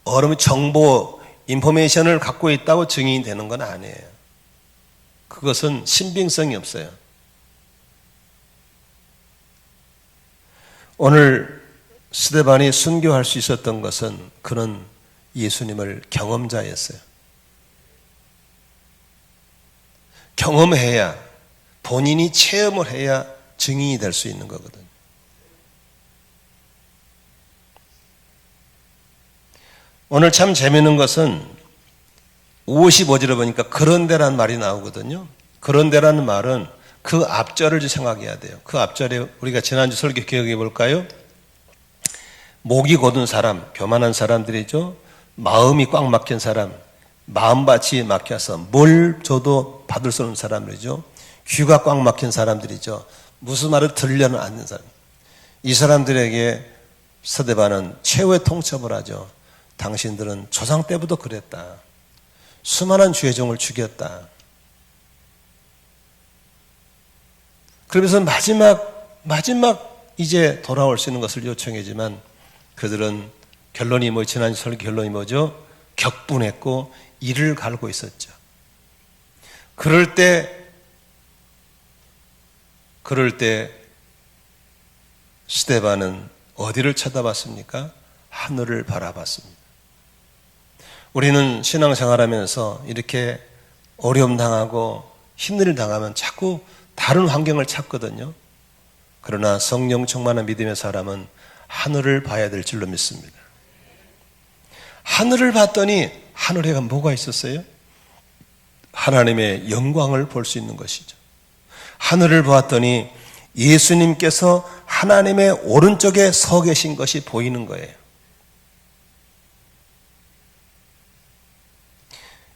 어른 정보, 인포메이션을 갖고 있다고 증인이 되는 건 아니에요. 그것은 신빙성이 없어요. 오늘 스데반이 순교할 수 있었던 것은 그는 예수님을 경험자였어요. 경험해야, 본인이 체험을 해야 증인이 될 수 있는 거거든요. 오늘 참 재미있는 것은 55절에 보니까 그런데라는 말이 나오거든요. 그런데라는 말은 그 앞절을 생각해야 돼요. 그 앞절에 우리가 지난주 설교 기억해 볼까요? 목이 곧은 사람, 교만한 사람들이죠. 마음이 꽉 막힌 사람, 마음밭이 막혀서 뭘 줘도 받을 수 없는 사람들이죠. 귀가 꽉 막힌 사람들이죠. 무슨 말을 들려는 않는 사람. 이 사람들에게 스데반은 최후의 통첩을 하죠. 당신들은 조상 때부터 그랬다. 수많은 주의 종을 죽였다. 그러면서 마지막 이제 돌아올 수 있는 것을 요청하지만 그들은 결론이 지난 설교 결론이 뭐죠? 격분했고 이를 갈고 있었죠. 그럴 때 스데반은 어디를 쳐다봤습니까? 하늘을 바라봤습니다. 우리는 신앙생활하면서 이렇게 어려움 당하고 힘든 일 당하면 자꾸 다른 환경을 찾거든요. 그러나 성령 충만한 믿음의 사람은 하늘을 봐야 될 줄로 믿습니다. 하늘을 봤더니 하늘에 뭐가 있었어요? 하나님의 영광을 볼 수 있는 것이죠. 하늘을 보았더니 예수님께서 하나님의 오른쪽에 서 계신 것이 보이는 거예요.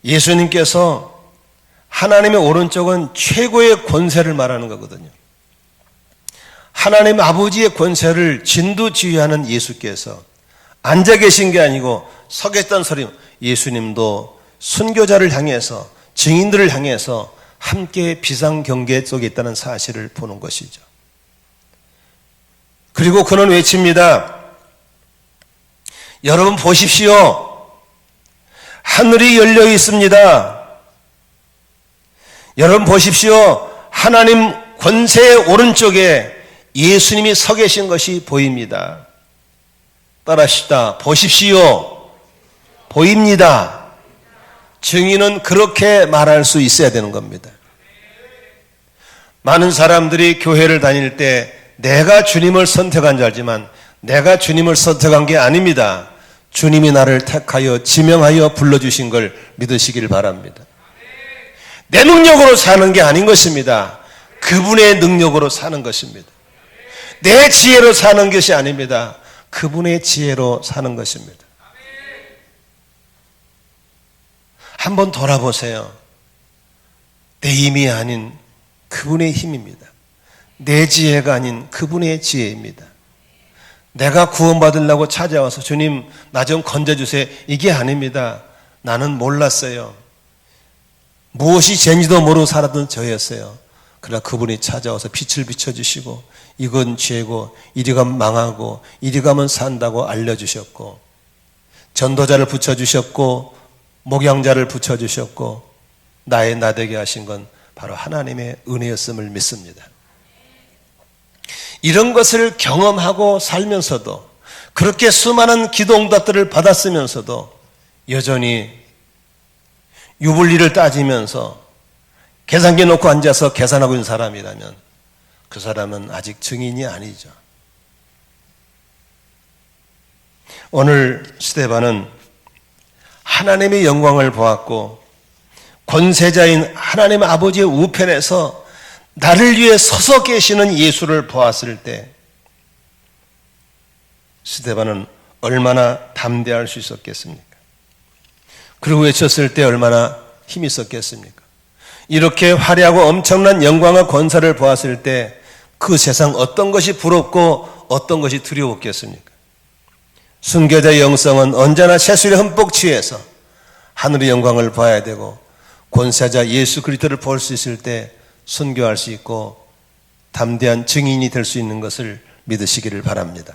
예수님께서 하나님의 오른쪽은 최고의 권세를 말하는 거거든요. 하나님 아버지의 권세를 진두지휘하는 예수께서 앉아 계신 게 아니고 서 계셨다는 소리. 예수님도 순교자를 향해서 증인들을 향해서 함께 비상경계 속에 있다는 사실을 보는 것이죠. 그리고 그는 외칩니다. 여러분 보십시오. 하늘이 열려 있습니다. 여러분 보십시오. 하나님 권세의 오른쪽에 예수님이 서 계신 것이 보입니다. 따라하시다. 보십시오. 보입니다. 증인은 그렇게 말할 수 있어야 되는 겁니다. 많은 사람들이 교회를 다닐 때 내가 주님을 선택한 줄 알지만 내가 주님을 선택한 게 아닙니다. 주님이 나를 택하여 지명하여 불러주신 걸 믿으시길 바랍니다. 내 능력으로 사는 게 아닌 것입니다. 그분의 능력으로 사는 것입니다. 내 지혜로 사는 것이 아닙니다. 그분의 지혜로 사는 것입니다. 한번 돌아보세요. 내 힘이 아닌 그분의 힘입니다. 내 지혜가 아닌 그분의 지혜입니다. 내가 구원받으려고 찾아와서 주님 나 좀 건져주세요. 이게 아닙니다. 나는 몰랐어요. 무엇이 죄인지도 모르고 살았던 저였어요. 그러나 그분이 찾아와서 빛을 비춰주시고 이건 죄고 이리 가면 망하고 이리 가면 산다고 알려주셨고 전도자를 붙여주셨고 목양자를 붙여주셨고 나의 나되게 하신 건 바로 하나님의 은혜였음을 믿습니다. 이런 것을 경험하고 살면서도 그렇게 수많은 기도응답들을 받았으면서도 여전히 유불리를 따지면서 계산기 놓고 앉아서 계산하고 있는 사람이라면 그 사람은 아직 증인이 아니죠. 오늘 스데반은 하나님의 영광을 보았고 권세자인 하나님 아버지의 우편에서 나를 위해 서서 계시는 예수를 보았을 때 스데반은 얼마나 담대할 수 있었겠습니까? 그리고 외쳤을 때 얼마나 힘이 있었겠습니까? 이렇게 화려하고 엄청난 영광과 권세를 보았을 때 그 세상 어떤 것이 부럽고 어떤 것이 두려웠겠습니까? 순교자의 영성은 언제나 세술에 흠뻑 취해서 하늘의 영광을 봐야 되고 권세자 예수 그리스도를 볼 수 있을 때 순교할 수 있고 담대한 증인이 될 수 있는 것을 믿으시기를 바랍니다.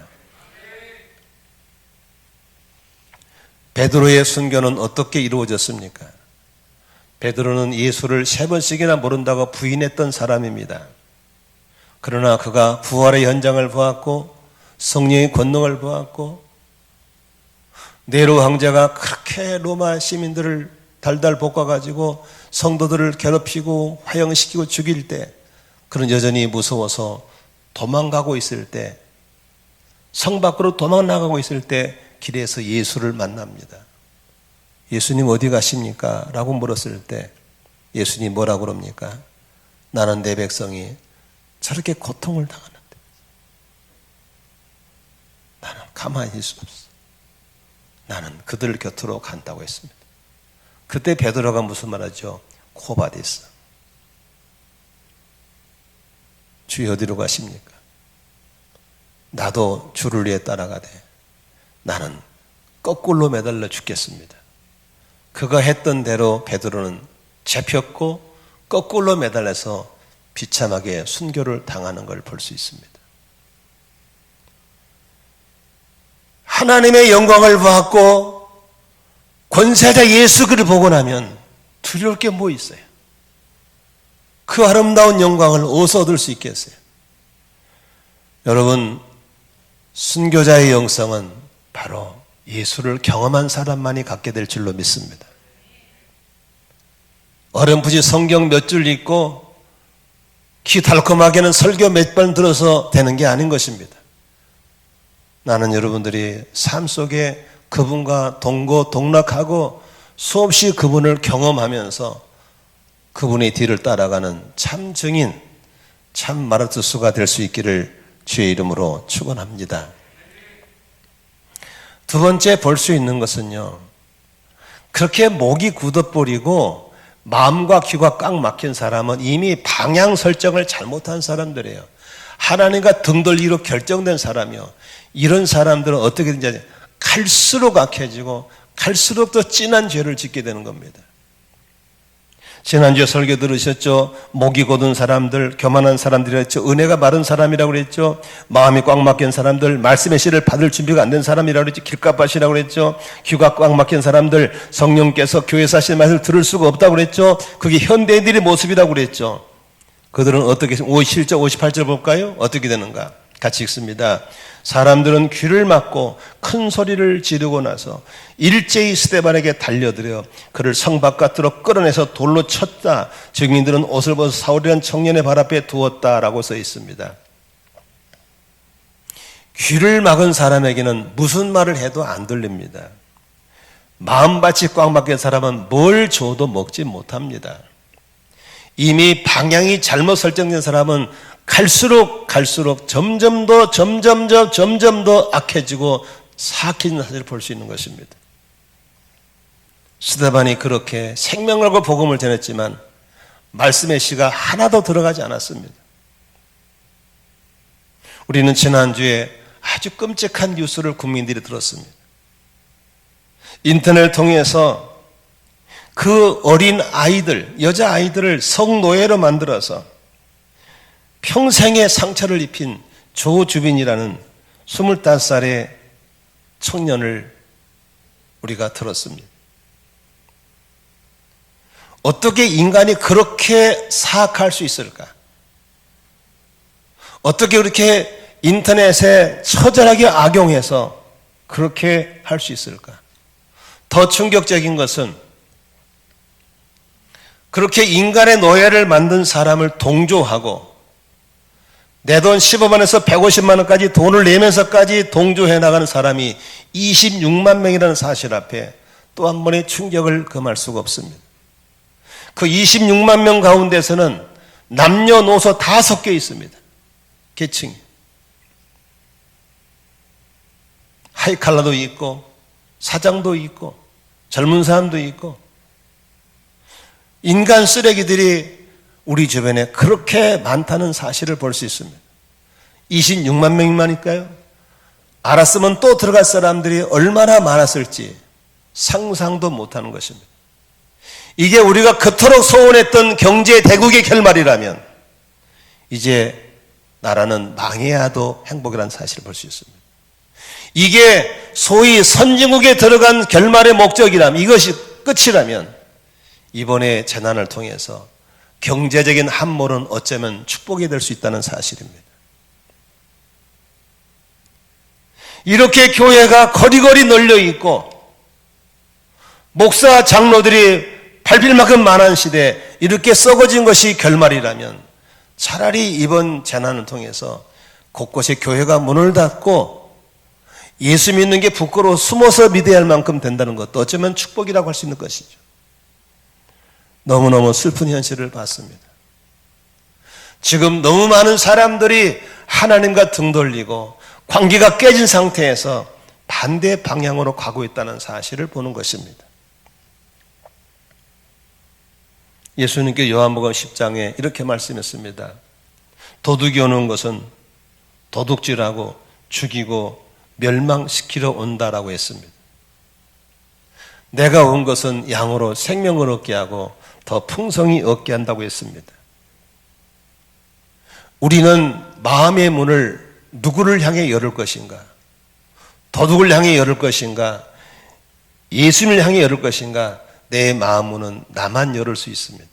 베드로의 순교는 어떻게 이루어졌습니까? 베드로는 예수를 3번씩이나 모른다고 부인했던 사람입니다. 그러나 그가 부활의 현장을 보았고 성령의 권능을 보았고 네로 황제가 그렇게 로마 시민들을 달달 볶아가지고 성도들을 괴롭히고 화형시키고 죽일 때 그는 여전히 무서워서 도망가고 있을 때 성 밖으로 도망나가고 있을 때 길에서 예수를 만납니다. 예수님 어디 가십니까? 라고 물었을 때 예수님 뭐라고 그럽니까? 나는 내 백성이 저렇게 고통을 당하는데 나는 가만히 있을 수 없어. 나는 그들 곁으로 간다고 했습니다. 그때 베드로가 무슨 말하죠? 코바디스. 주여 어디로 가십니까? 나도 주를 위해 따라가되 나는 거꾸로 매달려 죽겠습니다. 그가 했던 대로 베드로는 잡혔고 거꾸로 매달려서 비참하게 순교를 당하는 걸 볼 수 있습니다. 하나님의 영광을 보았고 권세자 예수 그를 보고 나면 두려울 게 뭐 있어요? 그 아름다운 영광을 어디서 얻을 수 있겠어요? 여러분, 순교자의 영성은 바로 예수를 경험한 사람만이 갖게 될 줄로 믿습니다. 어렴풋이 성경 몇 줄 읽고 귀 달콤하게는 설교 몇 번 들어서 되는 게 아닌 것입니다. 나는 여러분들이 삶 속에 그분과 동거동락하고 수없이 그분을 경험하면서 그분의 뒤를 따라가는 참 증인, 참 마르투스가 될 수 있기를 주의 이름으로 축원합니다. 두 번째 볼 수 있는 것은요, 그렇게 목이 굳어버리고 마음과 귀가 꽉 막힌 사람은 이미 방향 설정을 잘못한 사람들이에요. 하나님과 등 돌리기로 결정된 사람이요. 이런 사람들은 어떻게 되는지 갈수록 악해지고 갈수록 더 진한 죄를 짓게 되는 겁니다. 지난주에 설교 들으셨죠? 목이 곧은 사람들, 교만한 사람들이라 했죠. 은혜가 마른 사람이라고 그랬죠. 마음이 꽉 막힌 사람들, 말씀의 씨를 받을 준비가 안 된 사람이라고 그랬죠. 길가밭이라고 그랬죠. 귀가 꽉 막힌 사람들, 성령께서 교회에서 하시는 말씀을 들을 수가 없다고 그랬죠. 그게 현대인들의 모습이라고 그랬죠. 그들은 어떻게, 57절, 58절 볼까요? 어떻게 되는가? 같이 읽습니다. 사람들은 귀를 막고 큰 소리를 지르고 나서 일제히 스데반에게 달려들어 그를 성 바깥으로 끌어내서 돌로 쳤다. 증인들은 옷을 벗어 사울이라는 청년의 발 앞에 두었다라고 써 있습니다. 귀를 막은 사람에게는 무슨 말을 해도 안 들립니다. 마음밭이 꽉 막힌 사람은 뭘 줘도 먹지 못합니다. 이미 방향이 잘못 설정된 사람은 갈수록 점점 더 악해지고 사악해지는 사실을 볼 수 있는 것입니다. 스데반이 그렇게 생명을 걸고 복음을 전했지만 말씀의 씨가 하나도 들어가지 않았습니다. 우리는 지난주에 아주 끔찍한 뉴스를 국민들이 들었습니다. 인터넷을 통해서 그 어린 아이들, 여자아이들을 성노예로 만들어서 평생의 상처를 입힌 조주빈이라는 25살의 청년을 우리가 들었습니다. 어떻게 인간이 그렇게 사악할 수 있을까? 어떻게 그렇게 인터넷에 처절하게 악용해서 그렇게 할 수 있을까? 더 충격적인 것은 그렇게 인간의 노예를 만든 사람을 동조하고 내 돈 15만원에서 150만 원까지 돈을 내면서까지 동조해 나가는 사람이 26만 명이라는 사실 앞에 또 한 번의 충격을 금할 수가 없습니다. 그 26만 명 가운데서는 남녀노소 다 섞여 있습니다. 계층이. 하이칼라도 있고 사장도 있고 젊은 사람도 있고 인간 쓰레기들이 우리 주변에 그렇게 많다는 사실을 볼 수 있습니다. 26만 명이니까요. 알았으면 또 들어갈 사람들이 얼마나 많았을지 상상도 못하는 것입니다. 이게 우리가 그토록 소원했던 경제 대국의 결말이라면 이제 나라는 망해야도 행복이라는 사실을 볼 수 있습니다. 이게 소위 선진국에 들어간 결말의 목적이라면, 이것이 끝이라면 이번에 재난을 통해서 경제적인 함몰은 어쩌면 축복이 될 수 있다는 사실입니다. 이렇게 교회가 거리거리 널려 있고 목사 장로들이 밟힐만큼 많은 시대에 이렇게 썩어진 것이 결말이라면 차라리 이번 재난을 통해서 곳곳에 교회가 문을 닫고 예수 믿는 게 부끄러워 숨어서 믿어야 할 만큼 된다는 것도 어쩌면 축복이라고 할 수 있는 것이죠. 너무너무 슬픈 현실을 봤습니다. 지금 너무 많은 사람들이 하나님과 등 돌리고 관계가 깨진 상태에서 반대 방향으로 가고 있다는 사실을 보는 것입니다. 예수님께 요한복음 10장에 이렇게 말씀했습니다. 도둑이 오는 것은 도둑질하고 죽이고 멸망시키러 온다라고 했습니다. 내가 온 것은 양으로 생명을 얻게 하고 더 풍성히 얻게 한다고 했습니다. 우리는 마음의 문을 누구를 향해 열을 것인가? 도둑을 향해 열을 것인가? 예수님을 향해 열을 것인가? 내 마음 문은 나만 열을 수 있습니다.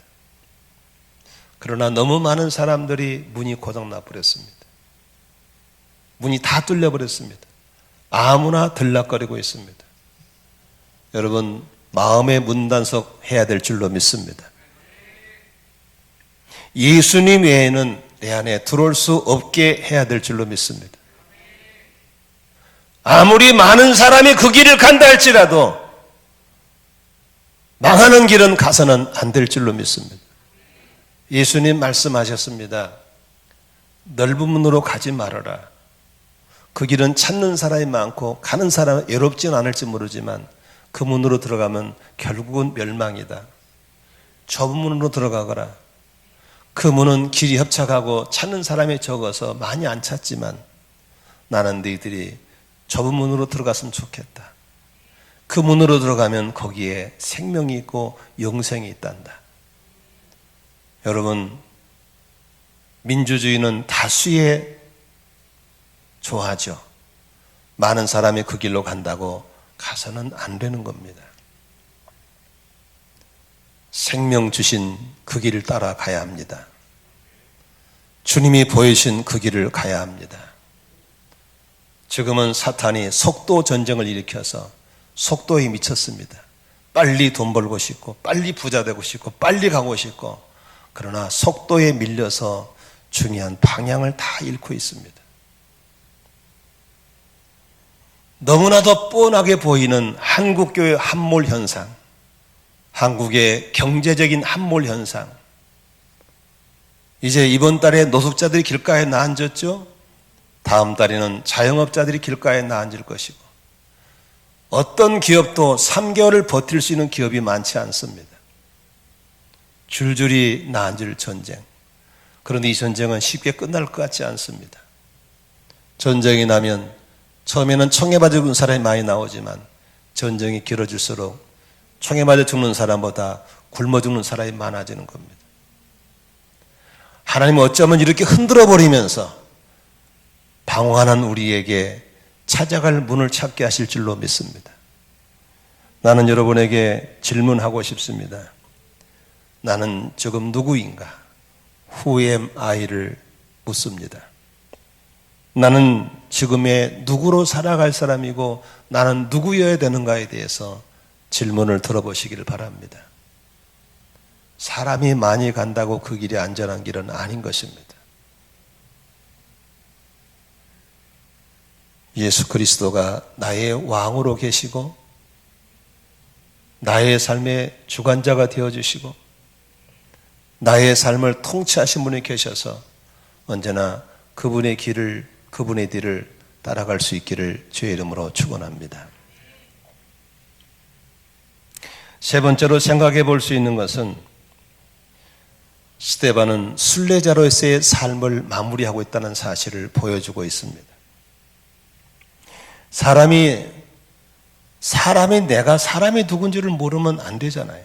그러나 너무 많은 사람들이 문이 고장나 버렸습니다. 문이 다 뚫려 버렸습니다. 아무나 들락거리고 있습니다. 여러분, 마음의 문단속 해야 될 줄로 믿습니다. 예수님 외에는 내 안에 들어올 수 없게 해야 될 줄로 믿습니다. 아무리 많은 사람이 그 길을 간다 할지라도 망하는 길은 가서는 안 될 줄로 믿습니다. 예수님 말씀하셨습니다. 넓은 문으로 가지 말아라. 그 길은 찾는 사람이 많고 가는 사람은 외롭지는 않을지 모르지만 그 문으로 들어가면 결국은 멸망이다. 좁은 문으로 들어가거라. 그 문은 길이 협착하고 찾는 사람이 적어서 많이 안 찾지만 나는 너희들이 좁은 문으로 들어갔으면 좋겠다. 그 문으로 들어가면 거기에 생명이 있고 영생이 있단다. 여러분, 민주주의는 다수의 좋아하죠. 많은 사람이 그 길로 간다고 가서는 안 되는 겁니다. 생명 주신 그 길을 따라가야 합니다. 주님이 보여주신 그 길을 가야 합니다. 지금은 사탄이 속도 전쟁을 일으켜서 속도에 미쳤습니다. 빨리 돈 벌고 싶고 빨리 부자 되고 싶고 빨리 가고 싶고 그러나 속도에 밀려서 중요한 방향을 다 잃고 있습니다. 너무나도 뻔하게 보이는 한국교회 함몰 현상, 한국의 경제적인 함몰 현상. 이제 이번 달에 노숙자들이 길가에 나앉았죠. 다음 달에는 자영업자들이 길가에 나앉을 것이고, 어떤 기업도 3개월을 버틸 수 있는 기업이 많지 않습니다. 줄줄이 나앉을 전쟁. 그런데 이 전쟁은 쉽게 끝날 것 같지 않습니다. 전쟁이 나면 처음에는 총에 맞아 죽은 사람이 많이 나오지만 전쟁이 길어질수록 총에 맞아 죽는 사람보다 굶어 죽는 사람이 많아지는 겁니다. 하나님은 어쩌면 이렇게 흔들어 버리면서 방황하는 우리에게 찾아갈 문을 찾게 하실 줄로 믿습니다. 나는 여러분에게 질문하고 싶습니다. 나는 지금 누구인가? Who am I를 묻습니다. 나는 지금의 누구로 살아갈 사람이고 나는 누구여야 되는가에 대해서 질문을 들어보시기를 바랍니다. 사람이 많이 간다고 그 길이 안전한 길은 아닌 것입니다. 예수 그리스도가 나의 왕으로 계시고 나의 삶의 주관자가 되어주시고 나의 삶을 통치하신 분이 계셔서 언제나 그분의 길을, 그분의 뒤를 따라갈 수 있기를 주의 이름으로 축원합니다. 세 번째로 생각해 볼 수 있는 것은 스데반은 순례자로서의 삶을 마무리하고 있다는 사실을 보여주고 있습니다. 사람이 내가 사람이 누군지를 모르면 안 되잖아요.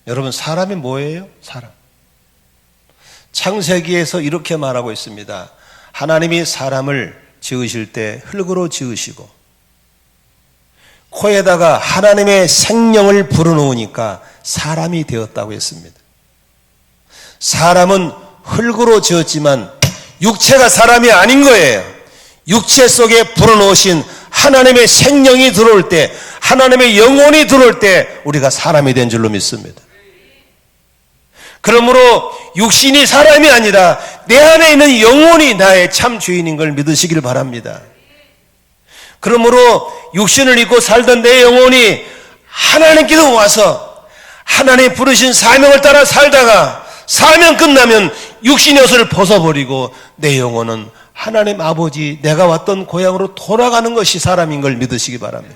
여러분, 사람이 뭐예요? 사람. 창세기에서 이렇게 말하고 있습니다. 하나님이 사람을 지으실 때 흙으로 지으시고 코에다가 하나님의 생명을 불어넣으니까 사람이 되었다고 했습니다. 사람은 흙으로 지었지만 육체가 사람이 아닌 거예요. 육체 속에 불어넣으신 하나님의 생명이 들어올 때, 하나님의 영혼이 들어올 때 우리가 사람이 된 줄로 믿습니다. 그러므로 육신이 사람이 아니라 내 안에 있는 영혼이 나의 참 주인인 걸 믿으시길 바랍니다. 그러므로 육신을 입고 살던 내 영혼이 하나님께서 와서 하나님 부르신 사명을 따라 살다가 사명 끝나면 육신의 옷을 벗어버리고 내 영혼은 하나님 아버지 내가 왔던 고향으로 돌아가는 것이 사람인 걸 믿으시기 바랍니다.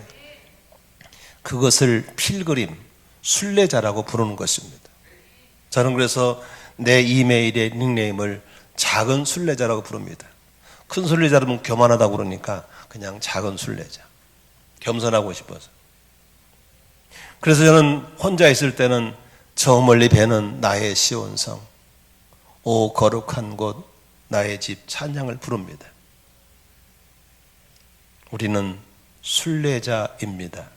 그것을 필그림, 순례자라고 부르는 것입니다. 저는 그래서 내 이메일의 닉네임을 작은 순례자라고 부릅니다. 큰 순례자라면 교만하다고 그러니까 그냥 작은 순례자. 겸손하고 싶어서. 그래서 저는 혼자 있을 때는 저 멀리 배는 나의 시온성, 오 거룩한 곳 나의 집 찬양을 부릅니다. 우리는 순례자입니다.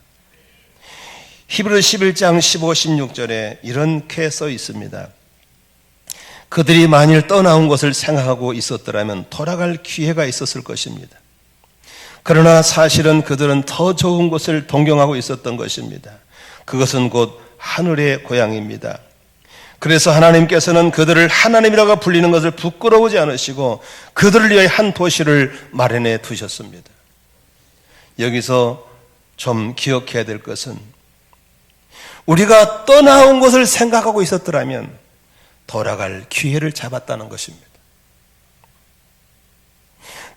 히브리 11장 15, 16절에 이렇게 써 있습니다. 그들이 만일 떠나온 것을 생각하고 있었더라면 돌아갈 기회가 있었을 것입니다. 그러나 사실은 그들은 더 좋은 곳을 동경하고 있었던 것입니다. 그것은 곧 하늘의 고향입니다. 그래서 하나님께서는 그들을 하나님이라고 불리는 것을 부끄러우지 않으시고 그들을 위해 한 도시를 마련해 두셨습니다. 여기서 좀 기억해야 될 것은 우리가 떠나온 것을 생각하고 있었더라면 돌아갈 기회를 잡았다는 것입니다.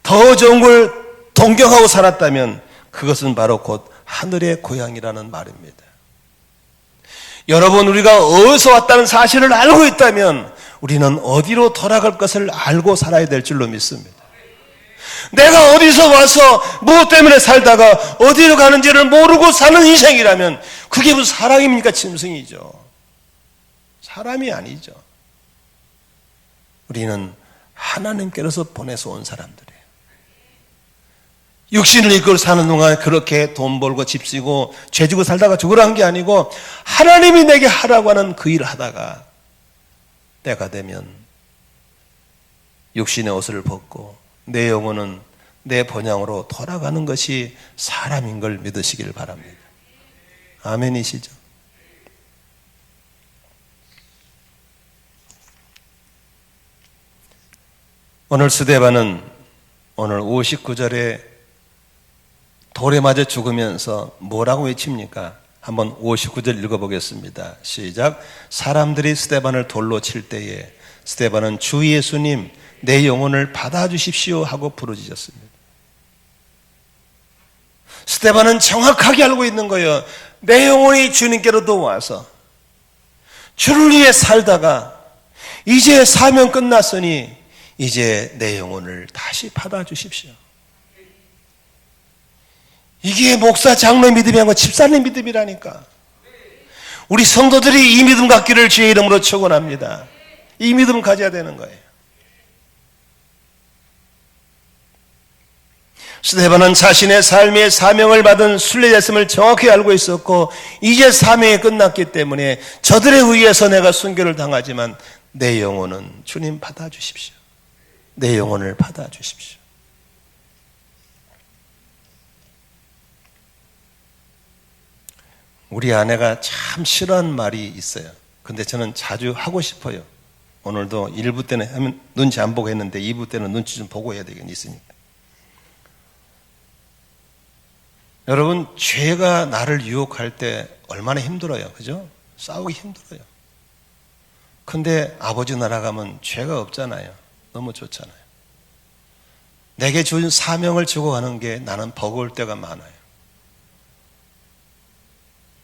더 좋은 걸 동경하고 살았다면 그것은 바로 곧 하늘의 고향이라는 말입니다. 여러분, 우리가 어디서 왔다는 사실을 알고 있다면 우리는 어디로 돌아갈 것을 알고 살아야 될 줄로 믿습니다. 내가 어디서 와서 무엇 때문에 살다가 어디로 가는지를 모르고 사는 인생이라면 그게 무슨 사랑입니까? 짐승이죠. 사람이 아니죠. 우리는 하나님께로서 보내서 온 사람들이에요. 육신을 입고 사는 동안 그렇게 돈 벌고 집 지고 죄 지고 살다가 죽으라는 게 아니고 하나님이 내게 하라고 하는 그 일을 하다가 때가 되면 육신의 옷을 벗고 내 영혼은 내 본향으로 돌아가는 것이 사람인 걸 믿으시길 바랍니다. 아멘이시죠? 오늘 스데반은 오늘 59절에 돌에 맞아 죽으면서 뭐라고 외칩니까? 한번 59절 읽어보겠습니다. 시작. 사람들이 스데반을 돌로 칠 때에 스데반은 주 예수님 내 영혼을 받아주십시오 하고 부르짖었습니다. 스데반은 정확하게 알고 있는 거예요. 내 영혼이 주님께로도 와서 주를 위해 살다가 이제 사명 끝났으니 이제 내 영혼을 다시 받아주십시오. 이게 목사 장로 믿음이 아니고 집사님 믿음이라니까. 우리 성도들이 이 믿음 갖기를 주의 이름으로 축원합니다. 이 믿음 가져야 되는 거예요. 스데반은 자신의 삶의 사명을 받은 순례자였음을 정확히 알고 있었고 이제 사명이 끝났기 때문에 저들에 의해서 내가 순교를 당하지만 내 영혼은 주님 받아주십시오. 내 영혼을 받아주십시오. 우리 아내가 참 싫어하는 말이 있어요. 근데 저는 자주 하고 싶어요. 오늘도 1부 때는 하면 눈치 안 보고 했는데 2부 때는 눈치 좀 보고 해야 되겠으니까. 여러분, 죄가 나를 유혹할 때 얼마나 힘들어요. 그죠? 싸우기 힘들어요. 근데 아버지 나라 가면 죄가 없잖아요. 너무 좋잖아요. 내게 준 사명을 지고 가는 게 나는 버거울 때가 많아요.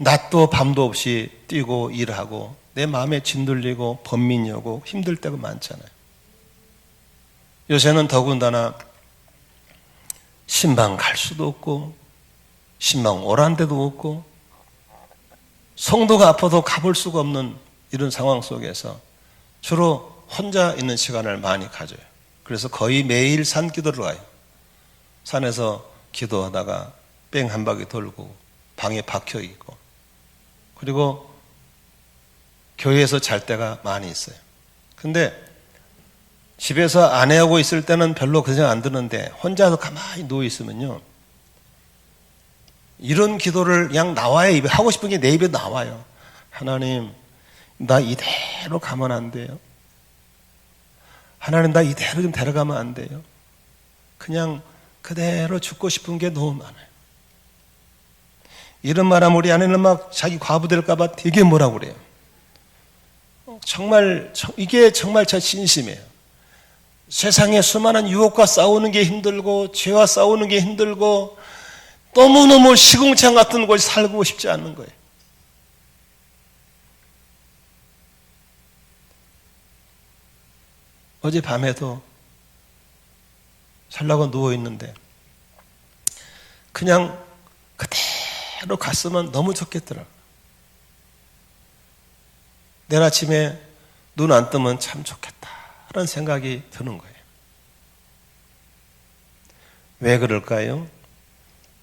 낮도 밤도 없이 뛰고 일하고 내 마음에 짓눌리고 번민이 오고 힘들 때가 많잖아요. 요새는 더군다나 신방 갈 수도 없고 신방 오란 데도 없고 성도가 아파도 가볼 수가 없는 이런 상황 속에서 주로 혼자 있는 시간을 많이 가져요. 그래서 거의 매일 산 기도를 가요. 산에서 기도하다가 뺑 한 바퀴 돌고 방에 박혀 있고 그리고 교회에서 잘 때가 많이 있어요. 근데 집에서 아내하고 있을 때는 별로 그 생각 안 드는데 혼자서 가만히 누워 있으면요. 이런 기도를 그냥 나와요. 입에 하고 싶은 게 내 입에 나와요. 하나님, 나 이대로 가면 안 돼요. 하나님, 나 이대로 좀 데려가면 안 돼요. 그냥 그대로 죽고 싶은 게 너무 많아요. 이런 말하면 우리 아내는 막 자기 과부 될까봐 되게 뭐라고 그래요. 정말 이게 정말 제 진심이에요. 세상에 수많은 유혹과 싸우는 게 힘들고 죄와 싸우는 게 힘들고 너무너무 시궁창 같은 곳에 살고 싶지 않은 거예요. 어젯밤에도 살라고 누워있는데 그냥 그대로 갔으면 너무 좋겠더라고요. 내일 아침에 눈 안 뜨면 참 좋겠다라는 생각이 드는 거예요. 왜 그럴까요?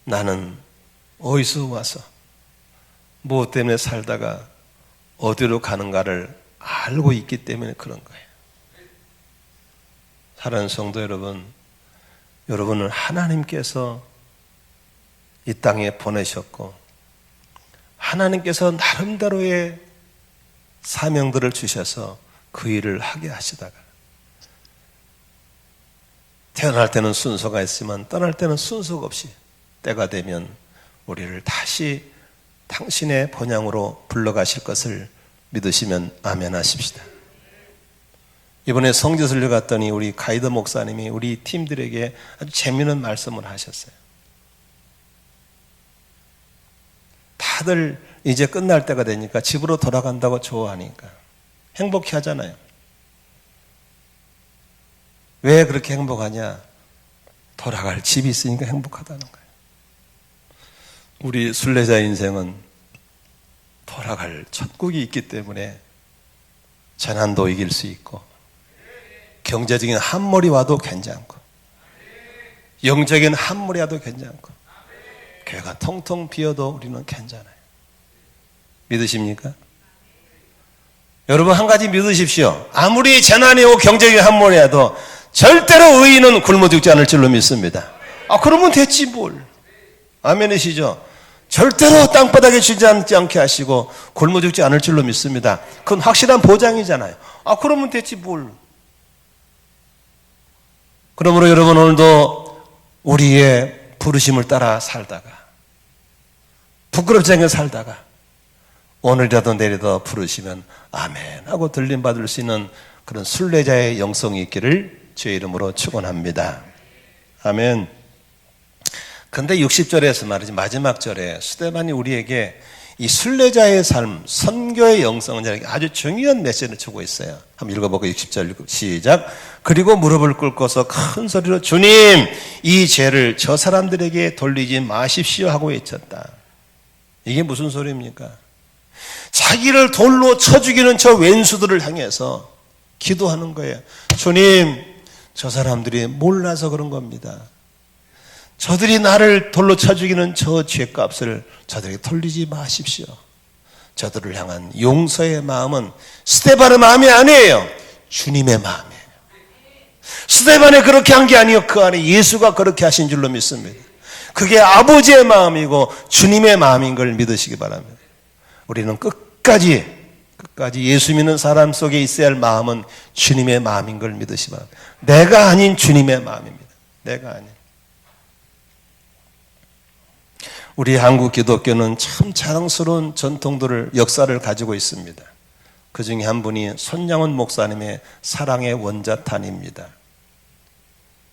나는 어디서 와서 무엇 때문에 살다가 어디로 가는가를 알고 있기 때문에 그런 거예요. 사랑하는 성도 여러분, 여러분은 하나님께서 이 땅에 보내셨고 하나님께서 나름대로의 사명들을 주셔서 그 일을 하게 하시다가 태어날 때는 순서가 있지만 떠날 때는 순서가 없이 때가 되면 우리를 다시 당신의 본향으로 불러가실 것을 믿으시면 아멘 하십시다. 이번에 성지순례 갔더니 우리 가이드 목사님이 우리 팀들에게 아주 재미있는 말씀을 하셨어요. 다들 이제 끝날 때가 되니까 집으로 돌아간다고 좋아하니까 행복해 하잖아요. 왜 그렇게 행복하냐? 돌아갈 집이 있으니까 행복하다는 거예요. 우리 순례자 인생은 돌아갈 천국이 있기 때문에 재난도 이길 수 있고 경제적인 함몰이 와도 괜찮고 영적인 함몰이 와도 괜찮고 교회가 텅텅 비어도 우리는 괜찮아요. 믿으십니까? 여러분 한 가지 믿으십시오. 아무리 재난이 오고 경제적인 함몰이 와도 절대로 의인은 굶어 죽지 않을 줄로 믿습니다. 그러면 됐지 뭘. 아멘이시죠? 절대로 땅바닥에 주지 않게 하시고 굶어 죽지 않을 줄로 믿습니다. 그건 확실한 보장이잖아요. 그러면 됐지 뭘. 그러므로 여러분 오늘도 우리의 부르심을 따라 살다가 부끄럽지 않게 살다가 오늘이라도 내일이라도 부르시면 아멘 하고 들림받을 수 있는 그런 순례자의 영성이 있기를 주의 이름으로 축원합니다. 아멘. 근데 60절에서 말이지 마지막 절에 스데반이 우리에게 이 순례자의 삶, 선교의 영성을 아주 중요한 메시지를 주고 있어요. 한번 읽어보고 60절 시작. 그리고 무릎을 꿇고서 큰 소리로 주님 이 죄를 저 사람들에게 돌리지 마십시오 하고 외쳤다. 이게 무슨 소리입니까? 자기를 돌로 쳐 죽이는 저 왼수들을 향해서 기도하는 거예요. 주님 저 사람들이 몰라서 그런 겁니다. 저들이 나를 돌로 쳐 죽이는 저 죄값을 저들에게 돌리지 마십시오. 저들을 향한 용서의 마음은 스데반의 마음이 아니에요. 주님의 마음이에요. 스데반이 그렇게 한 게 아니요, 그 안에 예수가 그렇게 하신 줄로 믿습니다. 그게 아버지의 마음이고 주님의 마음인 걸 믿으시기 바랍니다. 우리는 끝까지 예수 믿는 사람 속에 있어야 할 마음은 주님의 마음인 걸 믿으시기 바랍니다. 내가 아닌 주님의 마음입니다. 내가 아닌. 우리 한국 기독교는 참 자랑스러운 전통들을, 역사를 가지고 있습니다. 그 중에 한 분이 손양원 목사님의 사랑의 원자탄입니다.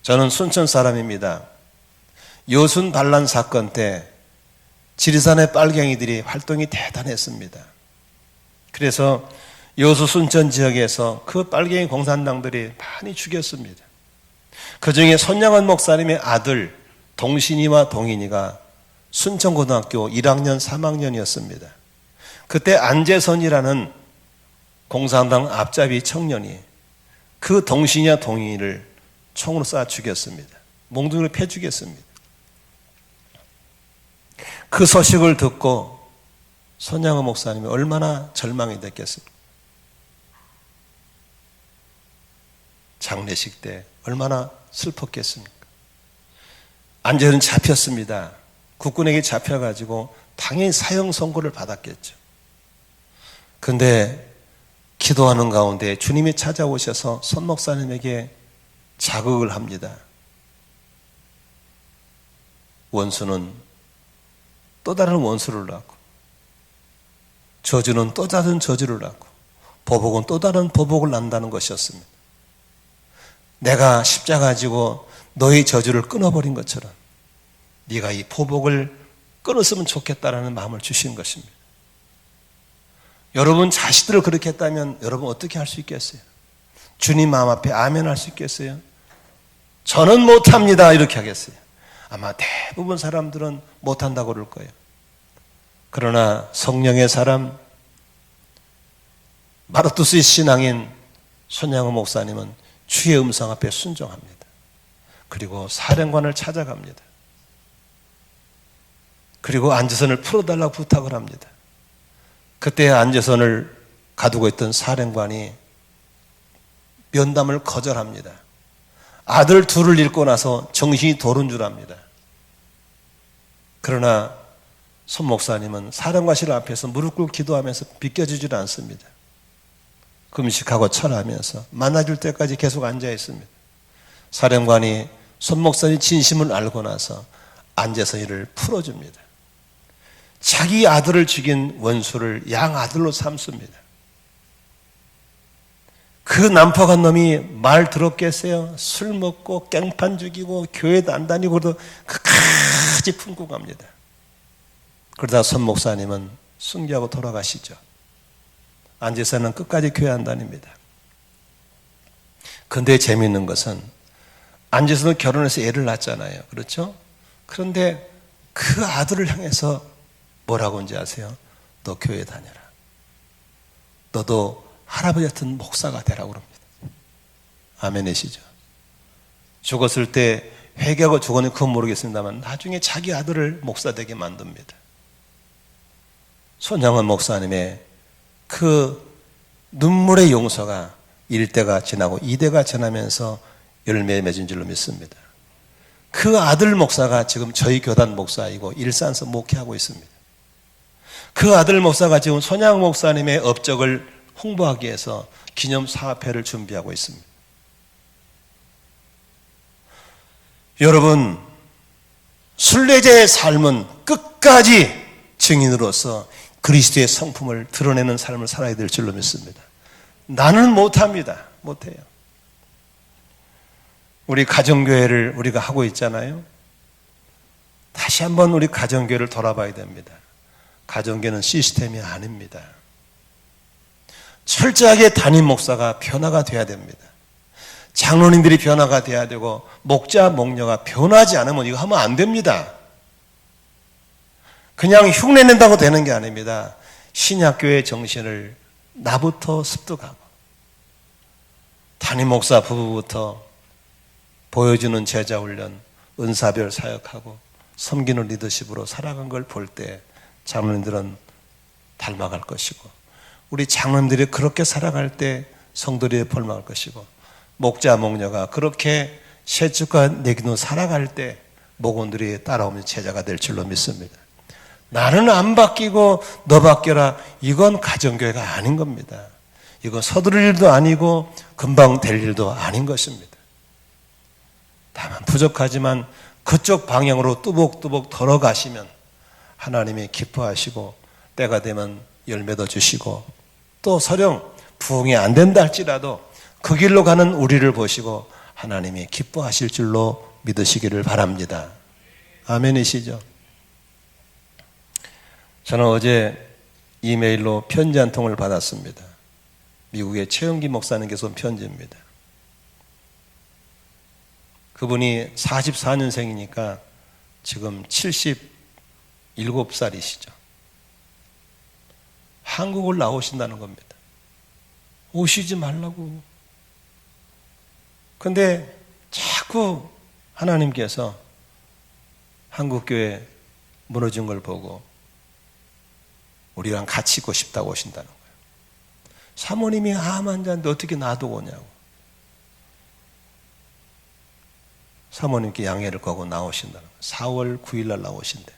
저는 순천 사람입니다. 여순 반란 사건 때 지리산의 빨갱이들이 활동이 대단했습니다. 그래서 여수 순천 지역에서 그 빨갱이 공산당들이 많이 죽였습니다. 그 중에 손양원 목사님의 아들 동신이와 동인이가 순천고등학교 1학년 3학년이었습니다. 그때 안재선이라는 공산당 앞잡이 청년이 그 동신이와 동인이를 총으로 쏴 죽였습니다. 몽둥이로 패 죽였습니다. 그 소식을 듣고 손양원 목사님이 얼마나 절망이 됐겠습니까? 장례식 때 얼마나 슬펐겠습니까? 안재선은 잡혔습니다. 국군에게 잡혀가지고 당연히 사형 선고를 받았겠죠. 그런데 기도하는 가운데 주님이 찾아오셔서 손 목사님에게 자극을 합니다. 원수는 또 다른 원수를 낳고 저주는 또 다른 저주를 낳고 보복은 또 다른 보복을 낳는다는 것이었습니다. 내가 십자가 지고 너의 저주를 끊어버린 것처럼 네가 이 보복을 끊었으면 좋겠다라는 마음을 주신 것입니다. 여러분 자식들을 그렇게 했다면 여러분 어떻게 할 수 있겠어요? 주님 마음 앞에 아멘 할 수 있겠어요? 저는 못합니다 이렇게 하겠어요? 아마 대부분 사람들은 못한다고 그럴 거예요. 그러나 성령의 사람 마르투스의 신앙인 손양원 목사님은 주의 음성 앞에 순종합니다. 그리고 사령관을 찾아갑니다. 그리고 안재선을 풀어달라고 부탁을 합니다. 그때 안재선을 가두고 있던 사령관이 면담을 거절합니다. 아들 둘을 잃고 나서 정신이 도는 줄 압니다. 그러나 손 목사님은 사령관실 앞에서 무릎 꿇고 기도하면서 비껴주질 않습니다. 금식하고 철하면서 만나줄 때까지 계속 앉아 있습니다. 사령관이 손 목사님 진심을 알고 나서 안재선이를 풀어줍니다. 자기 아들을 죽인 원수를 양아들로 삼습니다. 그 난폭한 놈이 말 들었겠어요? 술 먹고 깽판 죽이고 교회도 안 다니고도 끝까지 품고 갑니다. 그러다 손 목사님은 순교하고 돌아가시죠. 안재선은 끝까지 교회 안 다닙니다. 근데 재미있는 것은 안재선은 결혼해서 애를 낳았잖아요. 그렇죠? 그런데 그 아들을 향해서 뭐라고 하는지 아세요? 너 교회 다녀라. 너도 할아버지 같은 목사가 되라고 그럽니다. 아멘이시죠? 죽었을 때 회개하고 죽었는지 그건 모르겠습니다만 나중에 자기 아들을 목사 되게 만듭니다. 손양원 목사님의 그 눈물의 용서가 1대가 지나고 2대가 지나면서 열매 맺은 줄로 믿습니다. 그 아들 목사가 지금 저희 교단 목사이고 일산서 목회하고 있습니다. 그 아들 목사가 지금 손양원 목사님의 업적을 홍보하기 위해서 기념 사업회를 준비하고 있습니다. 순례자의 삶은 끝까지 증인으로서 그리스도의 성품을 드러내는 삶을 살아야 될 줄로 믿습니다. 나는 못합니다. 못해요. 우리 가정교회를 우리가 하고 있잖아요. 다시 한번 우리 가정교회를 돌아봐야 됩니다. 가정교회는 시스템이 아닙니다. 철저하게 담임 목사가 변화가 돼야 됩니다. 장로님들이 변화가 돼야 되고 목자, 목녀가 변하지 않으면 이거 하면 안 됩니다. 그냥 흉내낸다고 되는 게 아닙니다. 신약교회의 정신을 나부터 습득하고 담임 목사 부부부터 보여주는 제자 훈련, 은사별 사역하고 섬기는 리더십으로 살아간 걸 볼 때 장로님들은 닮아갈 것이고 우리 장로님들이 그렇게 살아갈 때 성도들이 닮아갈 것이고 목자, 목녀가 그렇게 세축과 내기도 살아갈 때 목원들이 따라오면 제자가 될 줄로 믿습니다. 나는 안 바뀌고 너 바뀌어라. 이건 가정교회가 아닌 겁니다. 이건 서두를 일도 아니고 금방 될 일도 아닌 것입니다. 다만 부족하지만 그쪽 방향으로 뚜벅뚜벅 걸어가시면 하나님이 기뻐하시고 때가 되면 열매도 주시고 또 설령 부흥이 안 된다 할지라도 그 길로 가는 우리를 보시고 하나님이 기뻐하실 줄로 믿으시기를 바랍니다. 아멘이시죠? 저는 어제 이메일로 편지 한 통을 받았습니다. 미국의 최영기 목사님께서 온 편지입니다. 그분이 44년생이니까 지금 77살이시죠. 한국을 나오신다는 겁니다. 오시지 말라고. 근데 자꾸 하나님께서 한국교회 무너진 걸 보고 우리랑 같이 있고 싶다고 오신다는 거예요. 사모님이 암 환자인데 어떻게 놔두고 오냐고. 사모님께 양해를 구하고 나오신다는 거예요. 4월 9일 날 나오신대요.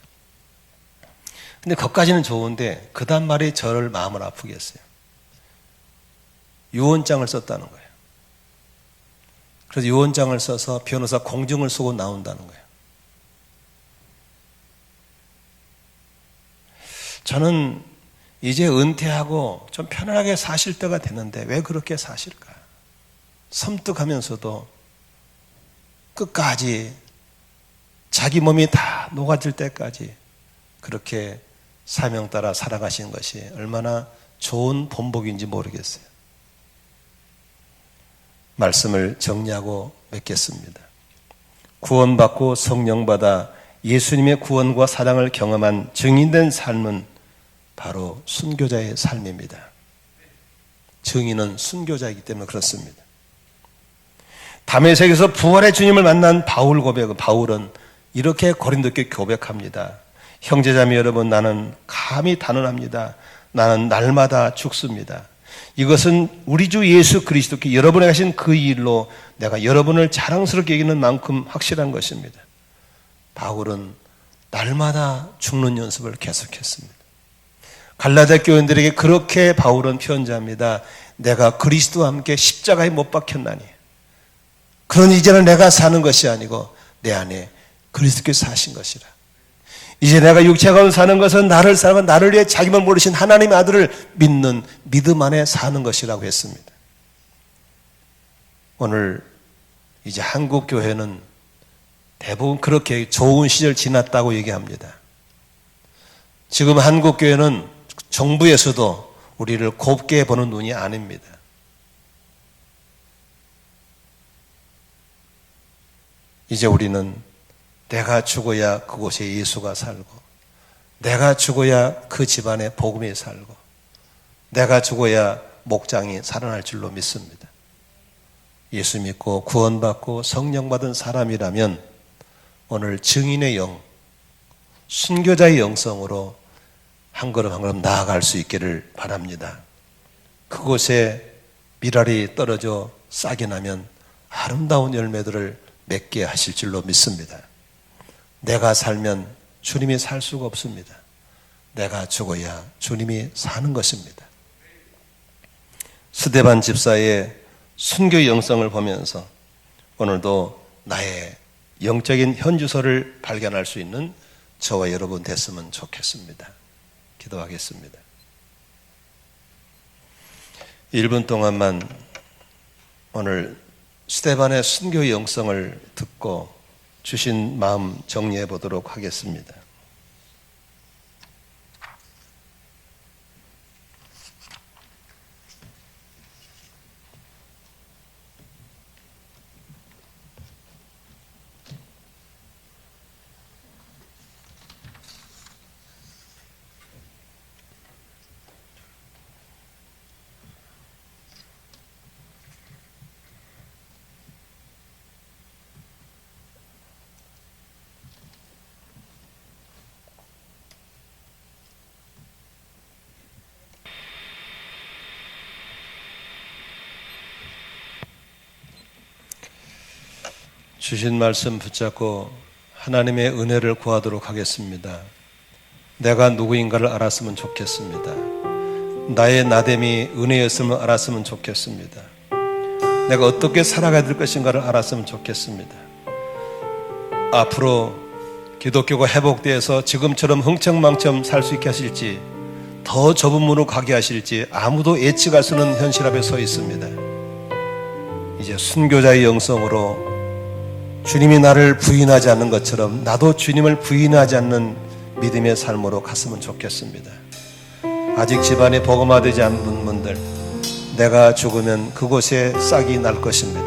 근데 거기까지는 좋은데 그 다음 말이 저를 마음을 아프게 했어요. 유언장을 썼다는 거예요. 그래서 유언장을 써서 변호사 공증을 쓰고 나온다는 거예요. 저는 이제 은퇴하고 좀 편안하게 사실 때가 됐는데 왜 그렇게 사실까? 섬뜩하면서도 끝까지 자기 몸이 다 녹아질 때까지 그렇게 사명 따라 살아가신 것이 얼마나 좋은 본보기인지 모르겠어요. 말씀을 정리하고 맺겠습니다. 구원받고 성령받아 예수님의 구원과 사랑을 경험한 증인된 삶은 바로 순교자의 삶입니다. 증인은 순교자이기 때문에 그렇습니다. 다메섹에서 부활의 주님을 만난 바울은 이렇게 고린도께 고백합니다. 형제자매 여러분, 나는 감히 단언합니다. 나는 날마다 죽습니다. 이것은 우리 주 예수 그리스도께 여러분에게 하신 그 일로 내가 여러분을 자랑스럽게 여기는 만큼 확실한 것입니다. 바울은 날마다 죽는 연습을 계속했습니다. 갈라디아 교인들에게 그렇게 바울은 편지합니다. 내가 그리스도와 함께 십자가에 못 박혔나니 그러니 이제는 내가 사는 것이 아니고 내 안에 그리스도께서 사신 것이라. 이제 내가 육체가 사는 것은 나를 사랑한 나를 위해 자기만 모르신 하나님의 아들을 믿는 믿음 안에 사는 것이라고 했습니다. 오늘 이제 한국 교회는 대부분 그렇게 좋은 시절 지났다고 얘기합니다. 지금 한국 교회는 정부에서도 우리를 곱게 보는 눈이 아닙니다. 이제 우리는 내가 죽어야 그곳에 예수가 살고, 내가 죽어야 그 집안에 복음이 살고, 내가 죽어야 목장이 살아날 줄로 믿습니다. 예수 믿고 구원받고 성령 받은 사람이라면 오늘 증인의 영, 순교자의 영성으로 한 걸음 한 걸음 나아갈 수 있기를 바랍니다. 그곳에 미랄이 떨어져 싹이 나면 아름다운 열매들을 맺게 하실 줄로 믿습니다. 내가 살면 주님이 살 수가 없습니다. 내가 죽어야 주님이 사는 것입니다. 스데반 집사의 순교 영성을 보면서 오늘도 나의 영적인 현주소를 발견할 수 있는 저와 여러분 됐으면 좋겠습니다. 기도하겠습니다. 1분 동안만 오늘 스데반의 순교 영성을 듣고 주신 마음 정리해 보도록 하겠습니다. 주신 말씀 붙잡고 하나님의 은혜를 구하도록 하겠습니다. 내가 누구인가를 알았으면 좋겠습니다. 나의 나됨이 은혜였음을 알았으면 좋겠습니다. 내가 어떻게 살아가야 될 것인가를 알았으면 좋겠습니다. 앞으로 기독교가 회복되어서 지금처럼 흥청망청 살 수 있게 하실지, 더 좁은 문으로 가게 하실지 아무도 예측할 수 없는 현실 앞에 서 있습니다. 이제 순교자의 영성으로 주님이 나를 부인하지 않는 것처럼 나도 주님을 부인하지 않는 믿음의 삶으로 갔으면 좋겠습니다. 아직 집안에 복음화되지 않은 분들, 내가 죽으면 그곳에 싹이 날 것입니다.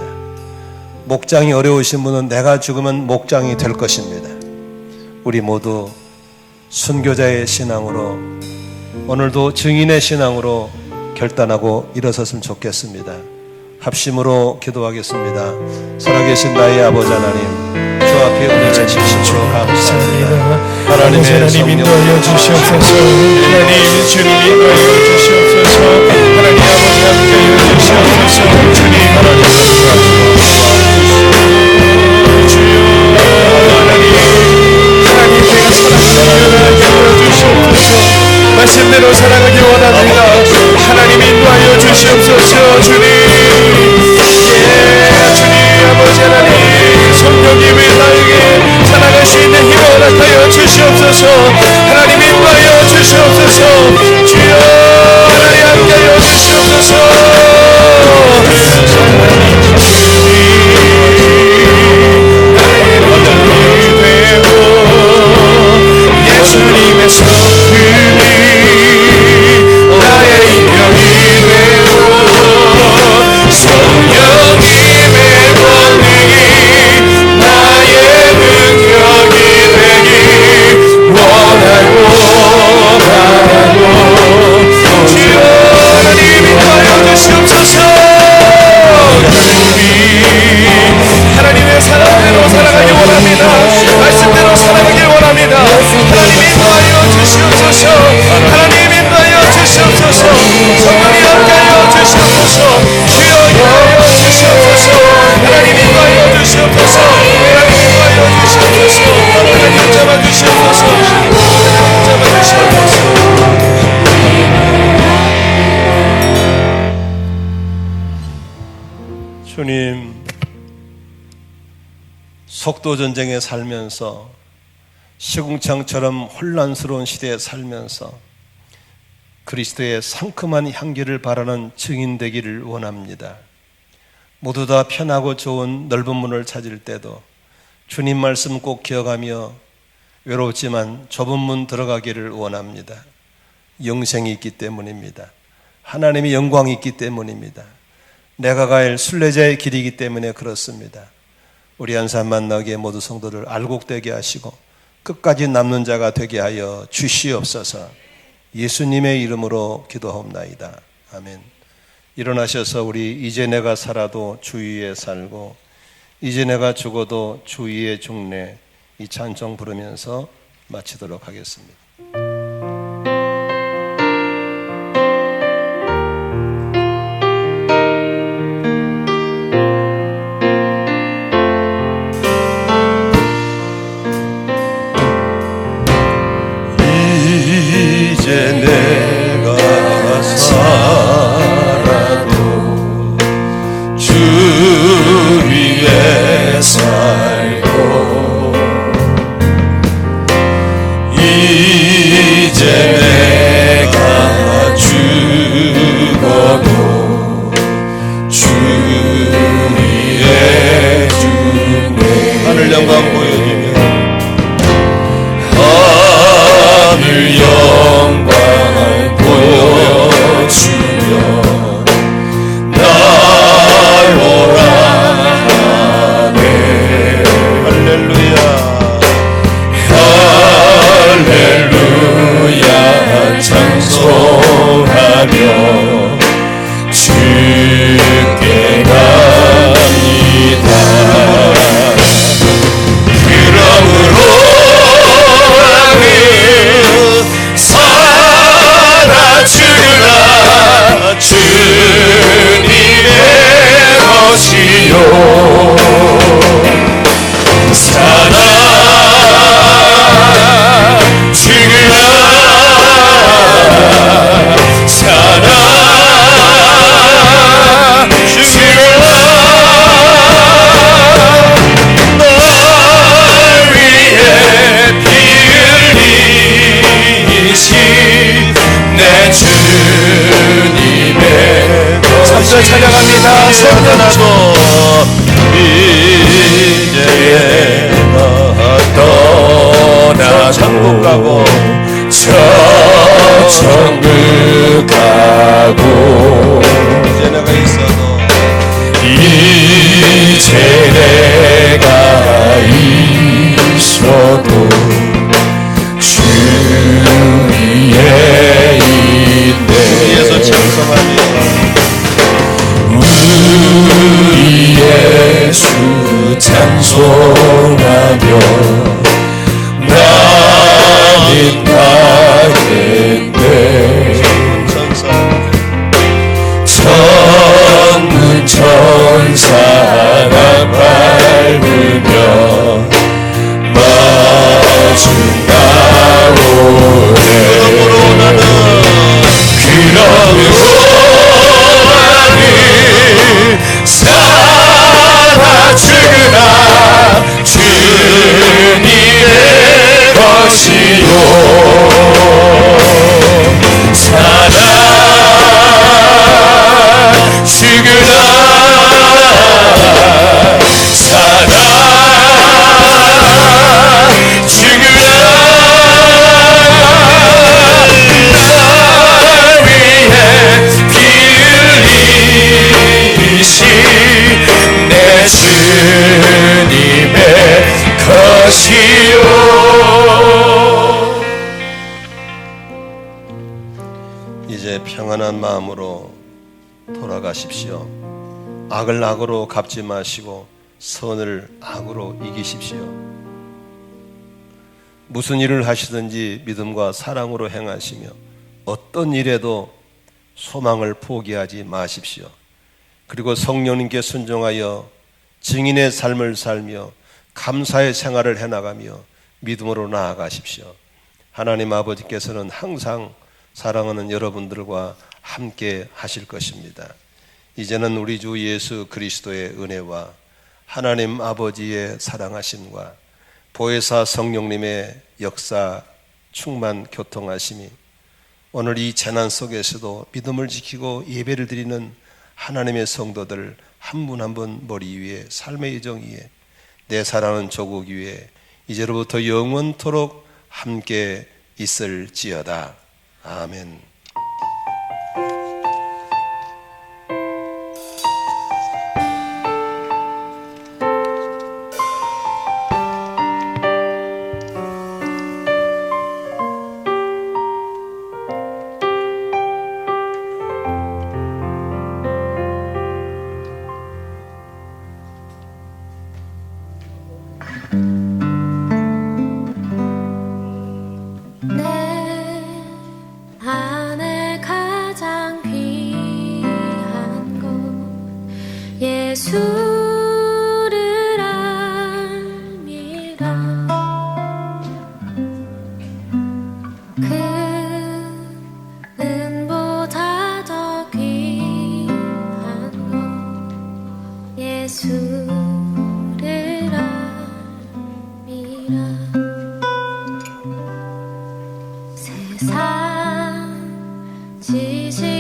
목장이 어려우신 분은 내가 죽으면 목장이 될 것입니다. 우리 모두 순교자의 신앙으로, 오늘도 증인의 신앙으로 결단하고 일어섰으면 좋겠습니다. 합심으로 기도하겠습니다. 살아계신 나의 아버지 하나님, 주 앞에 은혜를 진심으로 감사합니다. 하나님의 하나님 인도하여 주시옵소서. 하나님 주님 인도하여 주시옵소서. 하나님 아버지 함께하여 주시옵소서. 주님 하나님 주여 하나님 내가 사랑하게 하여 주시옵소서. 말씀대로 살아가기 원합니다. 하나님 인도하여 주시옵소서. 주님 주님 아버지 하나님 성령이 왜 나에게 살아갈 수 있는 힘을 허락하여 주시옵소서. 하나님 인도하여 주시옵소서. 주여 하나님 함께하여 주시옵소서. 예수님의 성품이 나의 인격이 되고 성령님의 권능이 나의 능력이 되기 원하고 바라고 주여 하나님 인도하여 주시옵소서. 하나님의 사랑대로 살아가기 원합니다. 말씀대로 살아가기 원합니다. 하나님 인도하여 주시옵소서. 하나님 인도하여 주시옵소서. 성령이 함께하여 주시옵소서. 주여 인도하여 주시옵소서. 하나님 인도하여 주시옵소서. 하나님 인도하여 주시옵소서. 하나님 잡아주시옵소서. 하나님 잡아주시옵소서. 주님, 속도 전쟁에 살면서 시궁창처럼 혼란스러운 시대에 살면서 그리스도의 상큼한 향기를 바라는 증인 되기를 원합니다. 모두 다 편하고 좋은 넓은 문을 찾을 때도 주님 말씀 꼭 기억하며 외롭지만 좁은 문 들어가기를 원합니다. 영생이 있기 때문입니다. 하나님의 영광이 있기 때문입니다. 내가 갈 순례자의 길이기 때문에 그렇습니다. 우리 한산 만나기에 모두 성도를 알곡되게 하시고 끝까지 남는 자가 되게 하여 주시옵소서. 예수님의 이름으로 기도하옵나이다. 아멘. 일어나셔서 우리 이제 내가 살아도 주 위에 살고 이제 내가 죽어도 주 위에 죽네, 이 찬송 부르면서 마치도록 하겠습니다. 이제 내가 살아도 주 위에 살고 영광을 보여주며 나로라 하네. 할렐루야. 할렐루야 찬송하며 주께 갑니다. 그러므로 나는 살아주라. 주님의 것이요 찬양합니다. 선전하고 이제 떠나고 천국 가고 저 천국 가고 이제 내가 있어도 이제 내가 있어도 주 위에 있네. 위에서 찬송하며 우리 예수 찬송하며 나는 가겠네. 천사 천군 천사가 밟으며 마중 나오네. 그러므로 나는 살아주구나. 주님의 것이요 살아주구나. 살아주구나. 나 위해 피 흘리신 내 주님의 것이요. 이제 평안한 마음으로 돌아가십시오. 악을 악으로 갚지 마시고 선을 악으로 이기십시오. 무슨 일을 하시든지 믿음과 사랑으로 행하시며 어떤 일에도 소망을 포기하지 마십시오. 그리고 성령님께 순종하여 증인의 삶을 살며 감사의 생활을 해나가며 믿음으로 나아가십시오. 하나님 아버지께서는 항상 사랑하는 여러분들과 함께 하실 것입니다. 이제는 우리 주 예수 그리스도의 은혜와 하나님 아버지의 사랑하심과 보혜사 성령님의 역사 충만 교통하심이 오늘 이 재난 속에서도 믿음을 지키고 예배를 드리는 하나님의 성도들 한 분 한 분 머리 위에 삶의 여정 위에 내 사랑하는 조국 위에 이제로부터 영원토록 함께 있을지어다. 아멘. 예수를 알미라. 그 은보다 더 귀한 것 예수를 알미라. 세상 지식